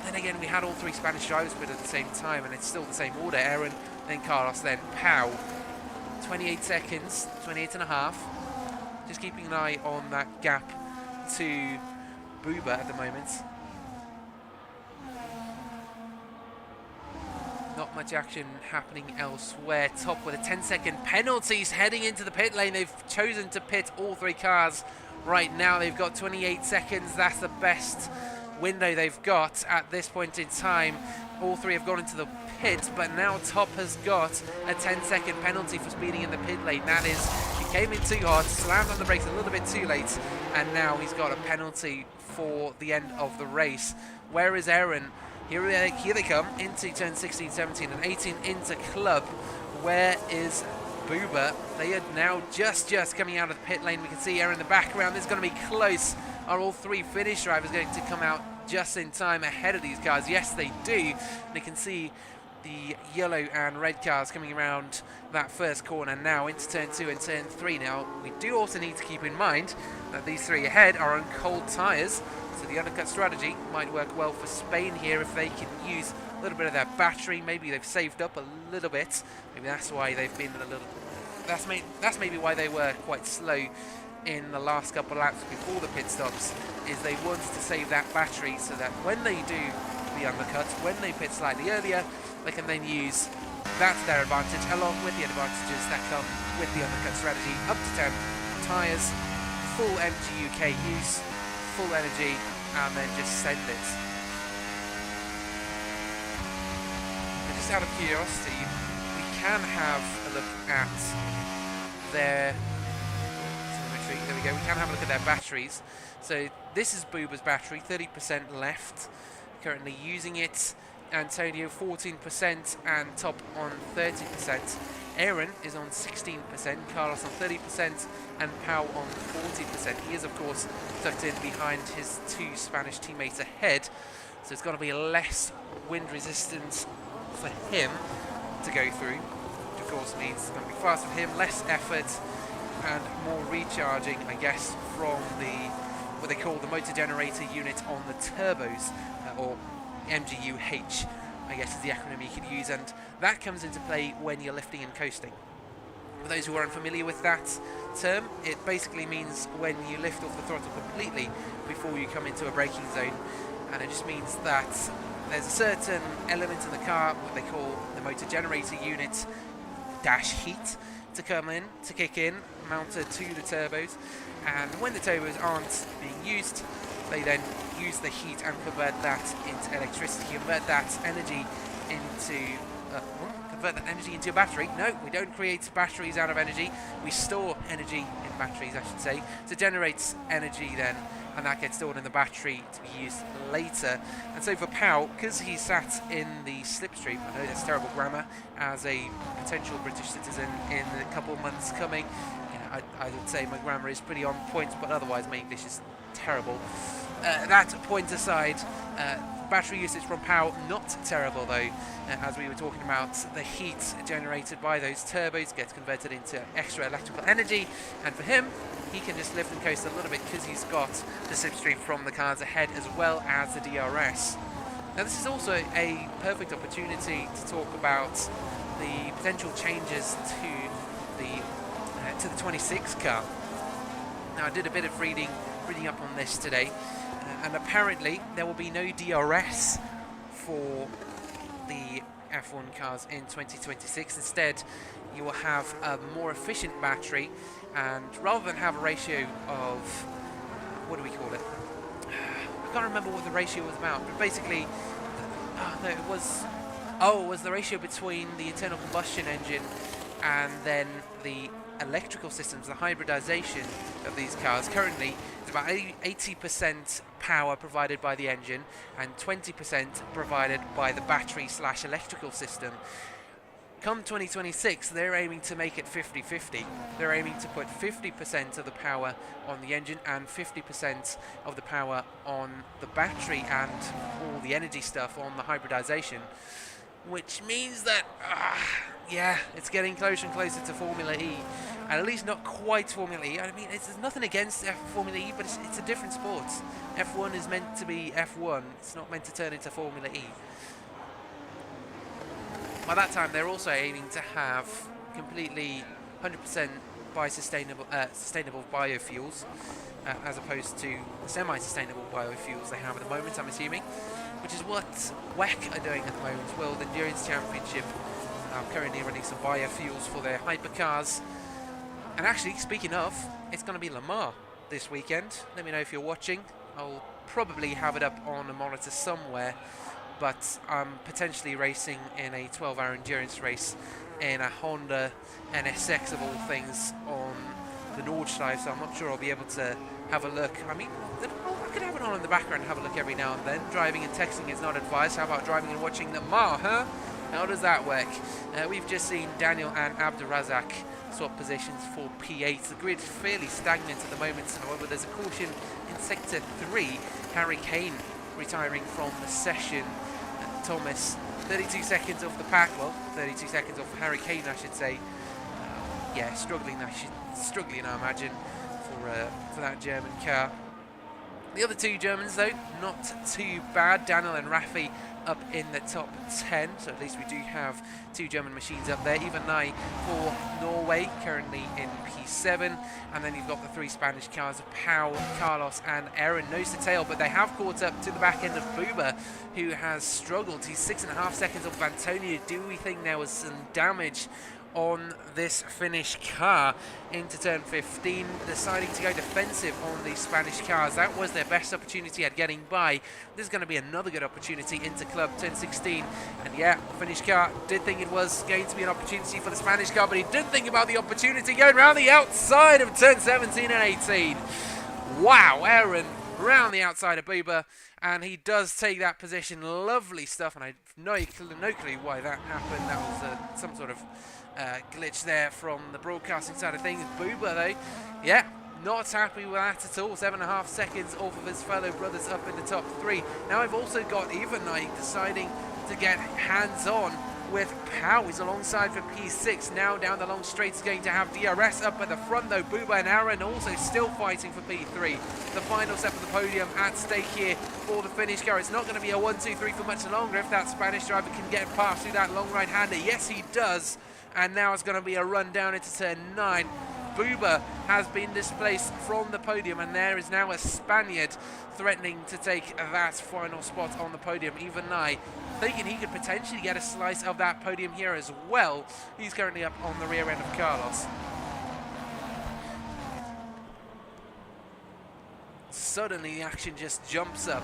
Then again, we had all 3 Spanish drivers pit at the same time, and it's still the same order. Aaron, then Carlos, then Pau. 28 seconds, 28 and a half. Just keeping an eye on that gap to Buba at the moment. Not much action happening elsewhere. Top with a 10-second penalties heading into the pit lane. They've chosen to pit all 3 cars right now. They've got 28 seconds. That's the best window they've got at this point in time. All 3 have gone into the pit, but now Top has got a 10-second penalty for speeding in the pit lane. That is, he came in too hard, slammed on the brakes a little bit too late, and now he's got a penalty for the end of the race. Where is Aaron? Here they come into turn 16, 17 and 18 into club. Where is Buba? They are now just coming out of the pit lane. We can see Aaron in the background. This is going to be close. Are all 3 Finnish drivers going to come out just in time ahead of these cars? Yes, they do. They can see the yellow and red cars coming around that first corner now into turn 2 and turn 3. Now, we do also need to keep in mind that these 3 ahead are on cold tyres. So the undercut strategy might work well for Spain here if they can use a little bit of their battery. Maybe they've saved up a little bit. Maybe that's why they've been a little... That's maybe why they were quite slow in the last couple of laps before the pit stops, is they wanted to save that battery so that when they do the undercut, when they pit slightly earlier, they can then use that to their advantage, along with the advantages that come with the undercut strategy. Up to 10 tyres, full MG UK use, full energy, and then just send it. And just out of curiosity, we can have a look at their telemetry. There we go. We can have a look at their batteries. So this is Buba's battery, 30% left. Currently using it. Antonio 14% and Top on 30%. Aaron is on 16%, Carlos on 30%, and Pau on 40%. He is, of course, tucked in behind his 2 Spanish teammates ahead, so it's going to be less wind resistance for him to go through, which of course means it's going to be faster for him, less effort, and more recharging, I guess, from the what they call the motor generator unit on the turbos, or MGUH, I guess is the acronym you could use, and that comes into play when you're lifting and coasting. For those who aren't familiar with that term, it basically means when you lift off the throttle completely before you come into a braking zone, and it just means that there's a certain element in the car, what they call the motor generator unit dash heat, to come in, to kick in, mounted to the turbos, and when the turbos aren't being used, they then use the heat and convert that into electricity, convert that energy into a battery. No, we don't create batteries out of energy. We store energy in batteries, I should say. So it generates energy then, and that gets stored in the battery to be used later. And so for Pau, because he sat in the slipstream, I know that's terrible grammar, as a potential British citizen in a couple of months coming, I would say my grammar is pretty on point, but otherwise my English is terrible. That point aside, battery usage from Pau, not terrible though, as we were talking about, the heat generated by those turbos gets converted into extra electrical energy, and for him, he can just lift and coast a little bit because he's got the slipstream from the cars ahead as well as the DRS. Now this is also a perfect opportunity to talk about the potential changes to the 26 car. Now I did a bit of reading up on this today, and apparently there will be no DRS for the F1 cars in 2026. Instead, you will have a more efficient battery, and rather than have a ratio of, what do we call it? I can't remember what the ratio was about, but basically, it was the ratio between the internal combustion engine and then the electrical systems, the hybridization of these cars. Currently, it's about 80% power provided by the engine and 20% provided by the battery / electrical system. Come 2026, they're aiming to make it 50-50. They're aiming to put 50% of the power on the engine and 50% of the power on the battery and all the energy stuff on the hybridization, which means that, yeah, it's getting closer and closer to Formula E, and at least not quite Formula E. I mean, there's nothing against Formula E, but it's a different sport. F1 is meant to be F1. It's not meant to turn into Formula E. By that time, they're also aiming to have completely 100% sustainable biofuels, as opposed to the semi-sustainable biofuels they have at the moment, I'm assuming, which is what WEC are doing at the moment. World Endurance Championship currently running some biofuels for their hypercars. And actually, speaking of, it's going to be Le Mans this weekend. Let me know if you're watching. I'll probably have it up on a monitor somewhere. But I'm potentially racing in a 12-hour endurance race in a Honda NSX of all things on the Nordschleife, so I'm not sure I'll be able to have a look. I mean, I could have it on in the background and have a look every now and then. Driving and texting is not advised. How about driving and watching the Mans, huh? How does that work? We've just seen Daniel and Abdurazak swap positions for P8. The grid is fairly stagnant at the moment, however there's a caution in Sector 3. Harry Kane retiring from the session. Thomas, 32 seconds off the pack. Well, 32 seconds off Harry Kane, I should say. Yeah, struggling, I imagine, for that German car. The other two Germans, though, not too bad. Daniel and Rafi up in the top 10, so at least we do have two German machines up there. Even Nye for Norway, currently in P7, and then you've got the three Spanish cars of Pau, Carlos and Aaron, nose to tail, but they have caught up to the back end of Buba, who has struggled. He's 6.5 seconds off of Antonio. Do we think there was some damage on this Finnish car into turn 15, deciding to go defensive on the Spanish cars? That was their best opportunity at getting by. This is going to be another good opportunity into club turn 16, and yeah, the Finnish car did think it was going to be an opportunity for the Spanish car, but he didn't think about the opportunity going around the outside of turn 17 and 18. Wow, Aaron round the outside of Buba, and he does take that position. Lovely stuff, and I have no clue why that happened. That was some sort of glitch there from the broadcasting side of things. Buba, though, yeah, not happy with that at all. 7.5 seconds off of his fellow brothers up in the top 3. Now I've also got Ivanite deciding to get hands-on with Pau. He's alongside for P6. Now down the long straight is going to have DRS up at the front, though. Buba and Aaron also still fighting for P3. The final step of the podium at stake here for the Finnish car. It's not going to be a 1-2-3 for much longer if that Spanish driver can get past through that long right-hander. Yes, he does. And now it's going to be a run down into turn 9. Buba has been displaced from the podium, and there is now a Spaniard threatening to take that final spot on the podium. Even Nye thinking he could potentially get a slice of that podium here as well. He's currently up on the rear end of Carlos. Suddenly the action just jumps up.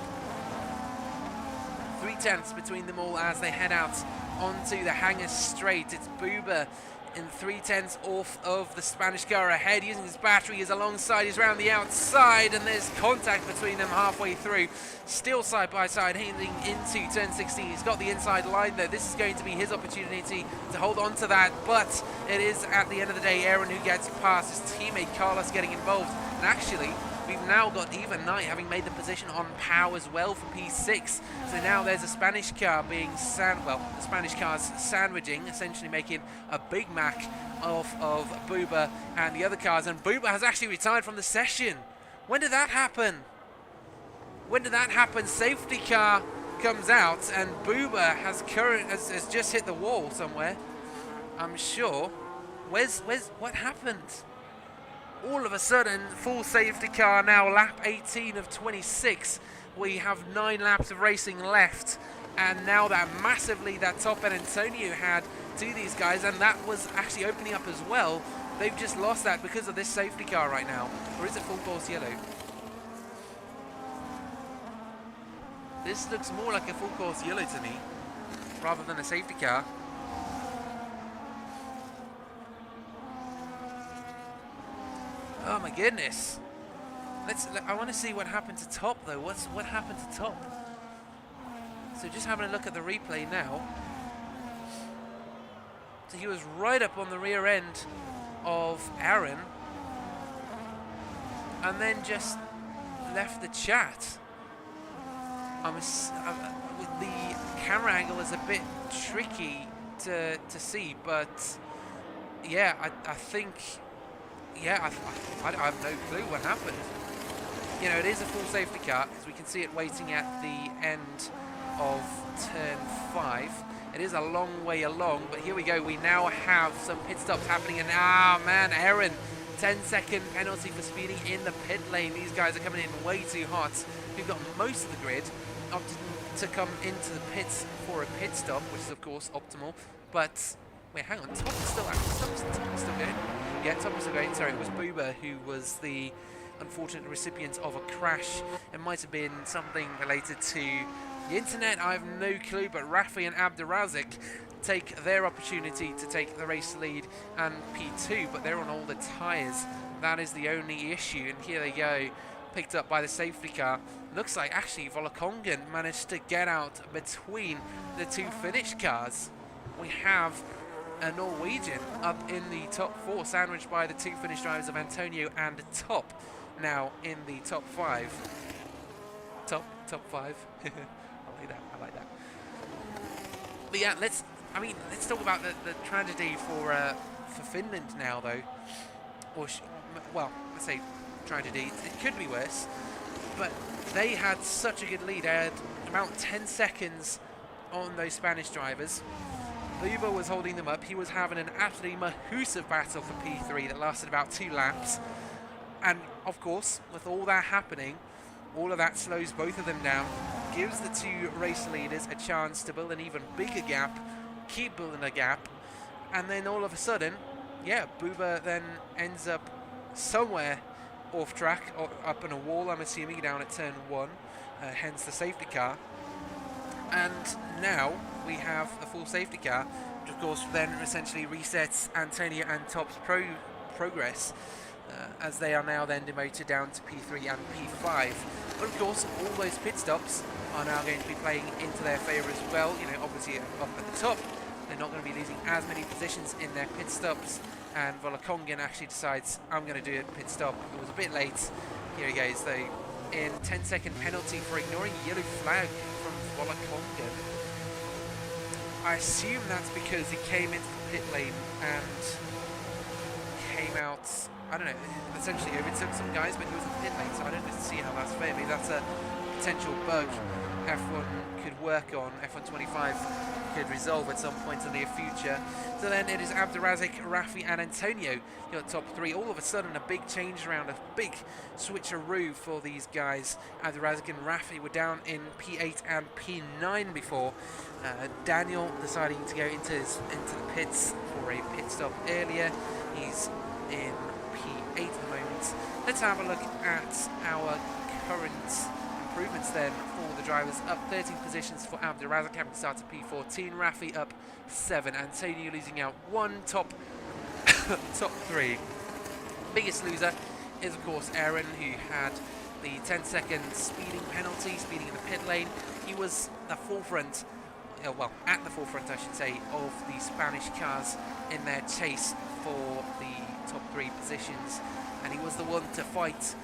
3/10 between them all as they head out onto the hangar straight. It's Buba in 3/10 off of the Spanish car ahead, using his battery. He's alongside, he's around the outside, and there's contact between them halfway through. Still side by side, heading into turn 16. He's got the inside line there. This is going to be his opportunity to hold on to that, but it is at the end of the day Aaron who gets past, his teammate Carlos getting involved. And actually, we've now got Even Knight having made the position on Pau as well for P6. So now there's a Spanish car being the Spanish car's sandwiching, essentially making a Big Mac of Buba and the other cars. And Buba has actually retired from the session. When did that happen? When did that happen? Safety car comes out and Buba has just hit the wall somewhere, I'm sure. What happened? All of a sudden, full safety car now, lap 18 of 26. We have 9 laps of racing left, and now that massive lead that top end Antonio had to these guys, and that was actually opening up as well. They've just lost that because of this safety car right now. Or is it full course yellow? This looks more like a full course yellow to me, rather than a safety car. Oh my goodness. I want to see what happened to Top though. What happened to Top? So just having a look at the replay now. So he was right up on the rear end of Aaron, and then just left the chat. The camera angle is a bit tricky to see, but yeah, I think, yeah, I have no clue what happened. You know, it is a full safety car, because we can see it waiting at the end of turn 5. It is a long way along, but here we go. We now have some pit stops happening, and man, Aaron, 10-second penalty for speeding in the pit lane. These guys are coming in way too hot. We've got most of the grid opted to come into the pits for a pit stop, which is of course optimal. But wait, hang on, Top is still going. Yeah, Top is still going. Sorry, it was Booba who was the unfortunate recipient of a crash. It might have been something related to the internet, I have no clue, but Rafi and Abdurazik take their opportunity to take the race lead and P2, but they're on all the tyres. That is the only issue, and here they go, picked up by the safety car. Looks like actually Volakongen managed to get out between the two finished cars. We have a Norwegian up in the top 4, sandwiched by the two finished drivers of Antonio and Top, now in the top 5. Top 5. I like that. But yeah, let's talk about the tragedy for Finland now, though. Or well, let's say tragedy. It could be worse, but they had such a good lead. They had about 10 seconds on those Spanish drivers. Luba was holding them up. He was having an absolutely mahoosive battle for P3 that lasted about 2 laps. And of course, with all that happening, all of that slows both of them down, gives the two race leaders a chance to build an even bigger gap, keep building a gap, and then all of a sudden, yeah, Booba then ends up somewhere off track, or up in a wall, I'm assuming, down at turn 1, hence the safety car. And now we have a full safety car, which of course then essentially resets Antonio and Top's progress, as they are now then demoted down to P3 and P5. But of course, all those pit stops are now going to be playing into their favour as well. You know, obviously up at the top, they're not going to be losing as many positions in their pit stops. And Volakongen actually decides, I'm going to do a pit stop. It was a bit late. Here he goes, though, in 10-second penalty for ignoring yellow flag from Volakongen. I assume that's because he came into the pit lane and came out, I don't know, essentially overtook some guys, but he was in the pit lane, so I don't see how that's fair. Maybe that's a potential bug F1 could work on, F1 25 could resolve at some point in the near future. So then it is Abdurazik, Rafi and Antonio, your top 3. All of a sudden a big change around, a big switcheroo for these guys. Abdurazik and Rafi were down in P8 and P9 before. Daniel deciding to go into the pits for a pit stop earlier. He's in P8 at the moment. Let's have a look at our current improvements then for the drivers. Up 13 positions for Abdurazik, having started P14. Rafi up 7. Antonio losing out 1. Top 3. Biggest loser is of course Aaron, who had the 10-second speeding penalty, speeding in the pit lane. He was the forefront, well, at the forefront I should say, of the Spanish cars in their chase for the top 3 positions, and he was the one to fight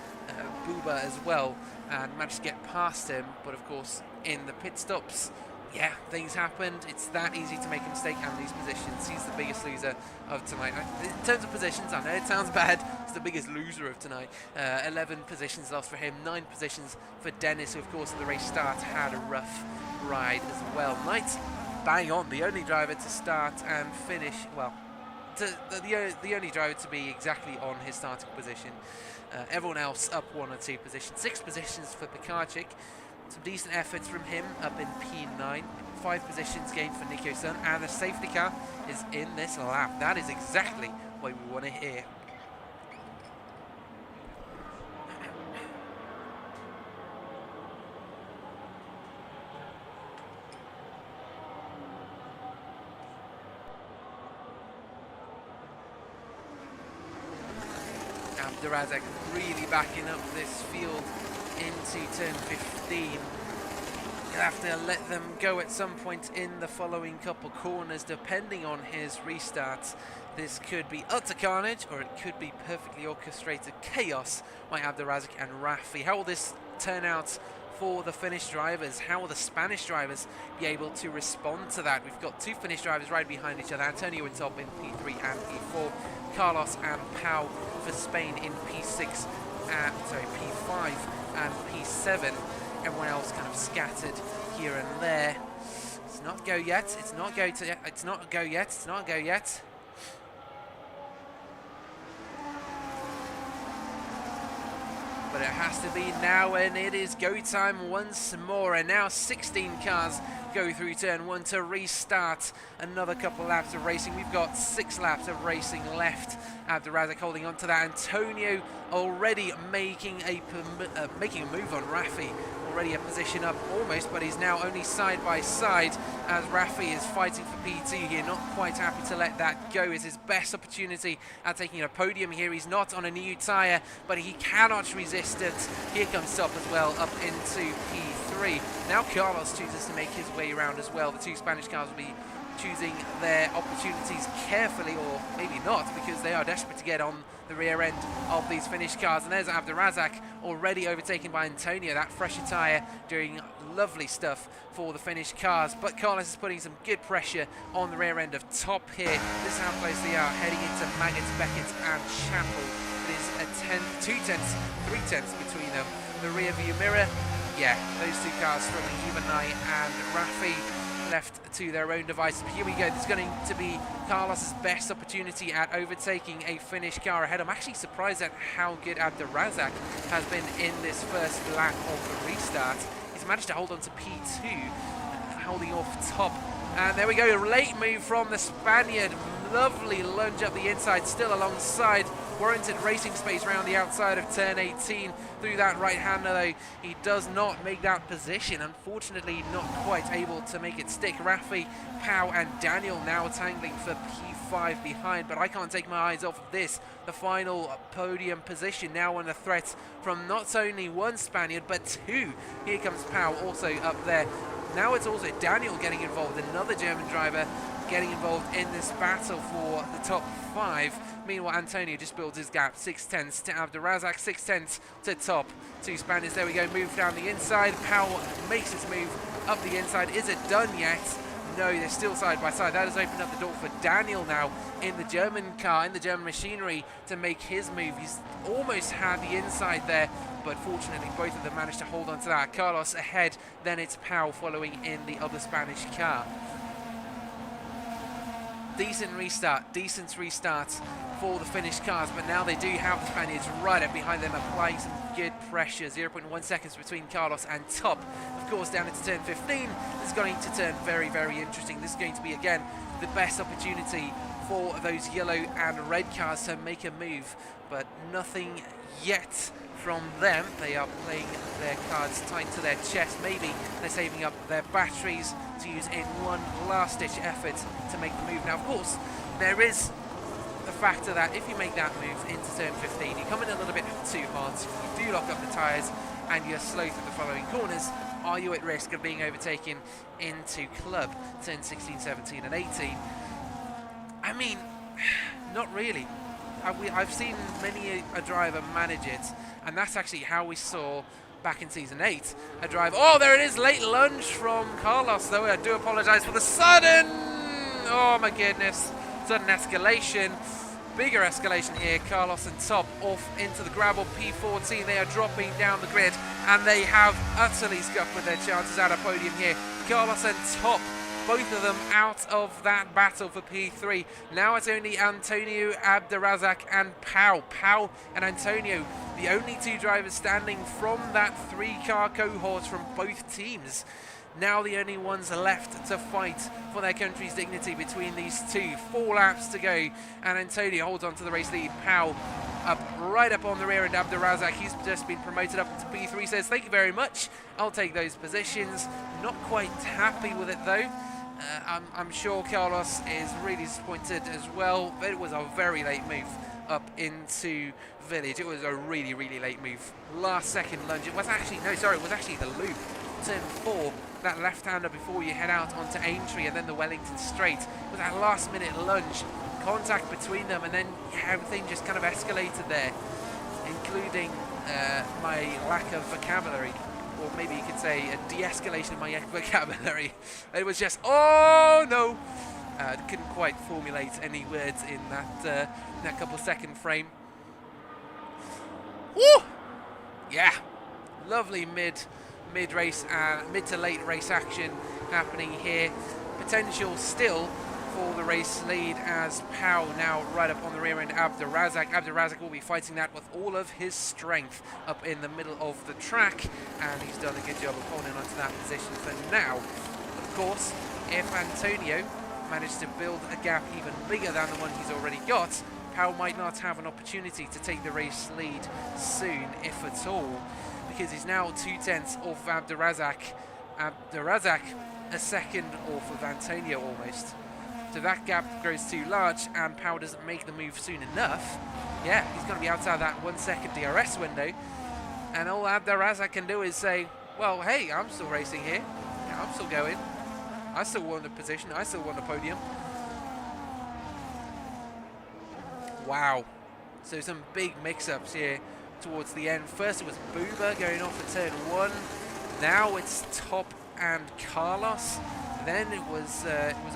Booba as well and managed to get past him. But of course in the pit stops, yeah, things happened. It's that easy to make a mistake and lose positions. He's the biggest loser of tonight. In terms of positions, I know it sounds bad, he's the biggest loser of tonight. 11 positions lost for him, 9 positions for Dennis, who of course at the race start had a rough ride as well. Knight, bang on, the only driver to start and finish, well, the only driver to be exactly on his starting position. Everyone else up 1 or 2 positions. 6 positions for Pekarczyk. Some decent efforts from him up in P9. 5 positions gained for Nico Sun, and the safety car is in this lap. That is exactly what we want to hear. Abdurazak really backing up this field into turn 15. You'll have to let them go at some point in the following couple corners, depending on his restart. This could be utter carnage, or it could be perfectly orchestrated chaos by Abdurazak and Rafi. How will this turn out for the Finnish drivers? How will the Spanish drivers be able to respond to that? We've got two Finnish drivers right behind each other. Antonio in top in P3 and P4. Carlos and Pau for Spain in P6 and P5 and P7. Everyone else kind of scattered here and there. It's not go yet. It's not go to. It's not go yet. It's not go yet. But it has to be now, and it is go time once more. And now 16 cars go through turn 1 to restart another couple laps of racing. We've got 6 laps of racing left. Abdurazak holding on to that. Antonio already making a move on Rafi. Already a position up almost, but he's now only side by side as Rafi is fighting for P2 here. Not quite happy to let that go. It's his best opportunity at taking a podium here. He's not on a new tyre, but he cannot resist it. Here comes Top as well, up into P3. Now Carlos chooses to make his way around as well. The two Spanish cars will be choosing their opportunities carefully, or maybe not, because they are desperate to get on the rear end of these Finnish cars. And there's Abdurazak already overtaken by Antonio. That fresher tyre doing lovely stuff for the Finnish cars, but Carlos is putting some good pressure on the rear end of Top here. This is how close they are, heading into Maggots, Beckett and Chapel. It is a 2 tenths, 3 tenths between them. The rear view mirror, yeah, those two cars struggling. Ivanai and Rafi left to their own devices. But here we go. This is going to be Carlos's best opportunity at overtaking a Finnish car ahead. I'm actually surprised at how good Abdurazak has been in this first lap of the restart. He's managed to hold on to P2, holding off Top. And there we go, a late move from the Spaniard. Lovely lunge up the inside, still alongside. Warranted racing space around the outside of turn 18 through that right-hander, though. He does not make that position. Unfortunately, not quite able to make it stick. Rafi, Pau and Daniel now tangling for P5 behind, but I can't take my eyes off of this. The final podium position now under threat from not only one Spaniard, but 2. Here comes Pau also up there. Now it's also Daniel getting involved, another German driver getting involved in this battle for the top 5. Meanwhile, Antonio just builds his gap, 6 tenths to Abdurazak, 6 tenths to Top. 2 Spaniards, there we go, move down the inside. Powell makes his move up the inside. Is it done yet? No, they're still side by side. That has opened up the door for Daniel now in the German car, in the German machinery, to make his move. He's almost had the inside there, but fortunately both of them managed to hold on to that. Carlos ahead, then it's Pau following in the other Spanish car. Decent restart for the Finnish cars, but now they do have the Spaniards right up behind them, applying some good pressure. 0.1 seconds between Carlos and Top. Of course, down into turn 15, it's going to turn very, very interesting. This is going to be, again, the best opportunity for those yellow and red cars to make a move, but nothing yet from them. They are playing their cards tight to their chest. Maybe they're saving up their batteries to use in one last-ditch effort to make the move. Now, of course, there is the factor that if you make that move into turn 15, you come in a little bit too hard, you do lock up the tyres, and you're slow through the following corners. Are you at risk of being overtaken into club turn 16, 17 and 18? I mean, not really. I've seen many a driver manage it, and that's actually how we saw back in Season 8. A driver, oh, there it is, late lunge from Carlos, though I do apologise for the sudden, oh my goodness, sudden escalation. Bigger escalation here. Carlos and Top off into the gravel. P14, they are dropping down the grid, and they have utterly scuppered their chances at a podium here. Carlos and Top, both of them out of that battle for P3. Now it's only Antonio, Abdurazak and Pau. Pau and Antonio, the only 2 drivers standing from that 3-car cohort from both teams. Now the only ones left to fight for their country's dignity between these 2. 4 laps to go, and Antonio holds on to the race lead. Pau up right up on the rear end. Abdurazak, he's just been promoted up into P3, says thank you very much, I'll take those positions. Not quite happy with it though. I'm sure Carlos is really disappointed as well, but it was a very late move up into Village. It was a really, really late move. Last second lunge. It was actually, no, sorry, it was actually the loop. Turn 4, that left-hander before you head out onto Aintree and then the Wellington straight. It was that last-minute lunge. Contact between them, and then everything just kind of escalated there, including my lack of vocabulary. Or maybe you could say a de-escalation of my vocabulary. It was just, oh no! Couldn't quite formulate any words in that couple second frame. Woo! Yeah, lovely mid-race and mid to late race action happening here. Potential still for the race lead as Pau now right up on the rear end. Abdurazak. Abdurazak will be fighting that with all of his strength up in the middle of the track, and he's done a good job of holding onto that position for now. Of course, if Antonio managed to build a gap even bigger than the one he's already got, Pau might not have an opportunity to take the race lead soon, if at all, because he's now 2/10 off Abdurazak. Abdurazak a second off of Antonio almost. So that gap grows too large and Pau doesn't make the move soon enough. Yeah, he's going to be outside that 1 second DRS window. And all Abdurazak can do is say, well, hey, I'm still racing here. Yeah, I'm still going. I still want the position. I still want the podium. Wow. So some big mix-ups here towards the end. First it was Booba going off at turn 1. Now it's Top and Carlos. Then it was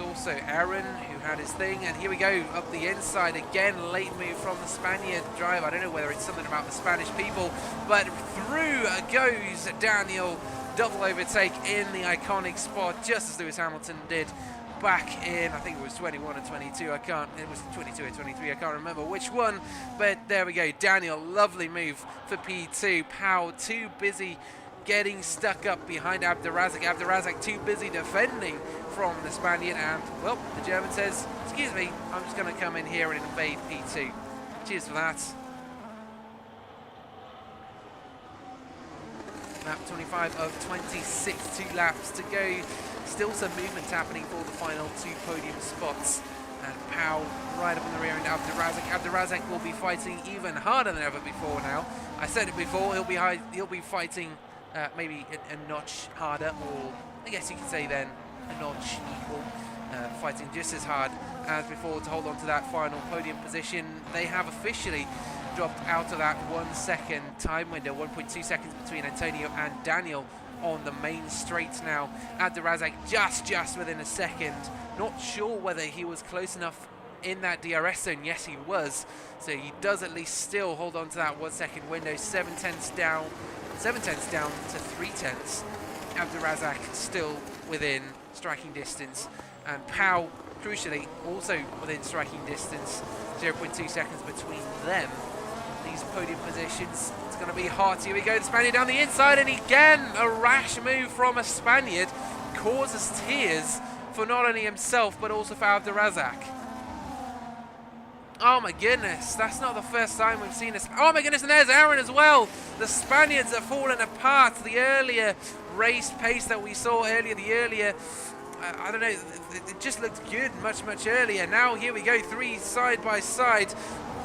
also Aaron who had his thing, and here we go up the inside again. Late move from the Spaniard driver. I don't know whether it's something about the Spanish people, but through goes Daniel. Double overtake in the iconic spot, just as Lewis Hamilton did back in, I think it was 21 and 22. It was 22 or 23. I can't remember which one, but there we go. Daniel, lovely move for P2. Pau too busy getting stuck up behind Abdurazak. Abdurazak too busy defending from the Spaniard, and, well, the German says, excuse me, I'm just going to come in here and invade P2. Cheers for that. Lap 25 of 26, 2 laps to go. Still some movement happening for the final 2 podium spots. And Pau right up on the rear end. Abdurazak will be fighting even harder than ever before now. I said it before, he'll be fighting maybe a notch harder, or I guess you could say then a notch equal, fighting just as hard as before to hold on to that final podium position. They have officially dropped out of that 1 second time window, 1.2 seconds between Antonio and Daniel on the main straight now. Abdurazak just within a second. Not sure whether he was close enough in that DRS zone. Yes, he was. So he does at least still hold on to that 1 second window. 7 tenths down to 3 tenths. Abdurazak still within striking distance, and Pau crucially also within striking distance. 0.2 seconds between them. These podium positions, it's going to be hot. Here we go, the Spaniard down the inside, and again a rash move from a Spaniard causes tears for not only himself but also for Abdurazak. Oh my goodness, that's not the first time we've seen this. Oh my goodness, and there's Aaron as well. The Spaniards are falling apart. The earlier race pace that we saw earlier, I don't know, it just looked good much earlier. Now here we go, 3 side by side.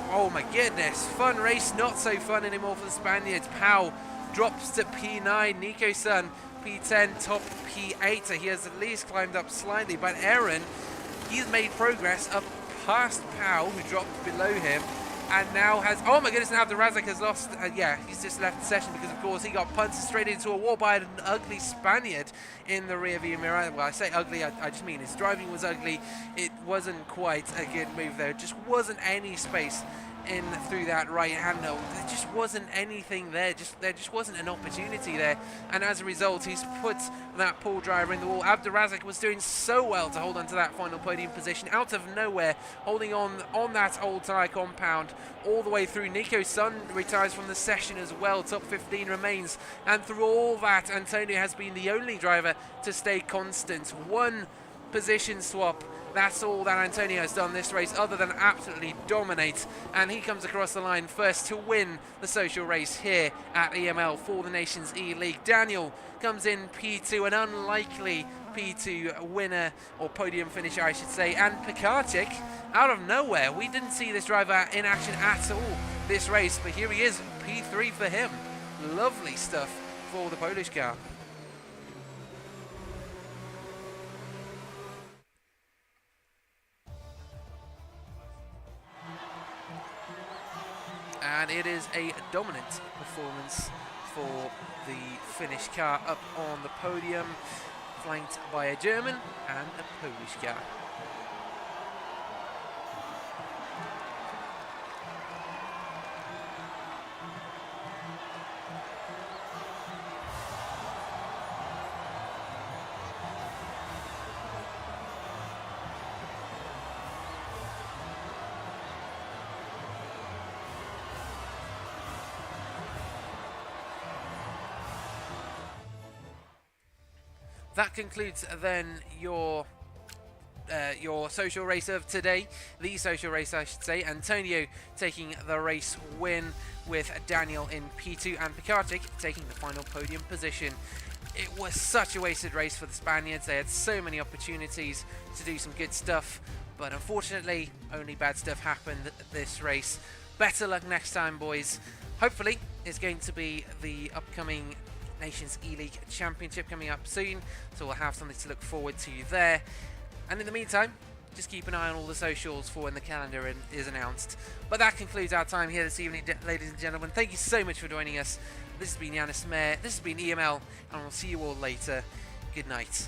Oh my goodness, fun race, not so fun anymore for the Spaniards. Pau drops to P9, Nico-san P10, top P8. So he has at least climbed up slightly, but Aaron, he's made progress up past Pau, who dropped below him, and now has, oh my goodness, now Abdurazak has lost, yeah, he's just left the session because, of course, he got punted straight into a wall by an ugly Spaniard in the rear view mirror. Well, I say ugly, I just mean his driving was ugly. It wasn't quite a good move there. Just wasn't any space in through that right handle. There just wasn't anything there. There just wasn't an opportunity there, and as a result, he's put that poor driver in the wall. Abdurazak was doing so well to hold on to that final podium position out of nowhere, holding on that old tyre compound all the way through. Nico-san retires from the session as well. Top 15 remains, and through all that, Antonio has been the only driver to stay constant. One position swap. That's all that Antonio has done this race, other than absolutely dominate. And he comes across the line first to win the social race here at EML for the Nations E-League. Daniel comes in P2, an unlikely P2 winner, or podium finisher I should say. And Pekarczyk, out of nowhere, we didn't see this driver in action at all this race, but here he is, P3 for him. Lovely stuff for the Polish car. And it is a dominant performance for the Finnish car up on the podium, flanked by a German and a Polish car. That concludes then your social race of today, the social race I should say. Antonio taking the race win with Daniel in P2 and Pekarczyk taking the final podium position. It was such a wasted race for the Spaniards. They had so many opportunities to do some good stuff, but unfortunately only bad stuff happened this race. Better luck next time, boys. Hopefully it's going to be the upcoming Nations E-League Championship coming up soon, so we'll have something to look forward to there. And in the meantime, just keep an eye on all the socials for when the calendar is announced. But that concludes our time here this evening, ladies and gentlemen. Thank you so much for joining us. This has been Yanis Mayer, this has been EML, and we'll see you all later. Good night.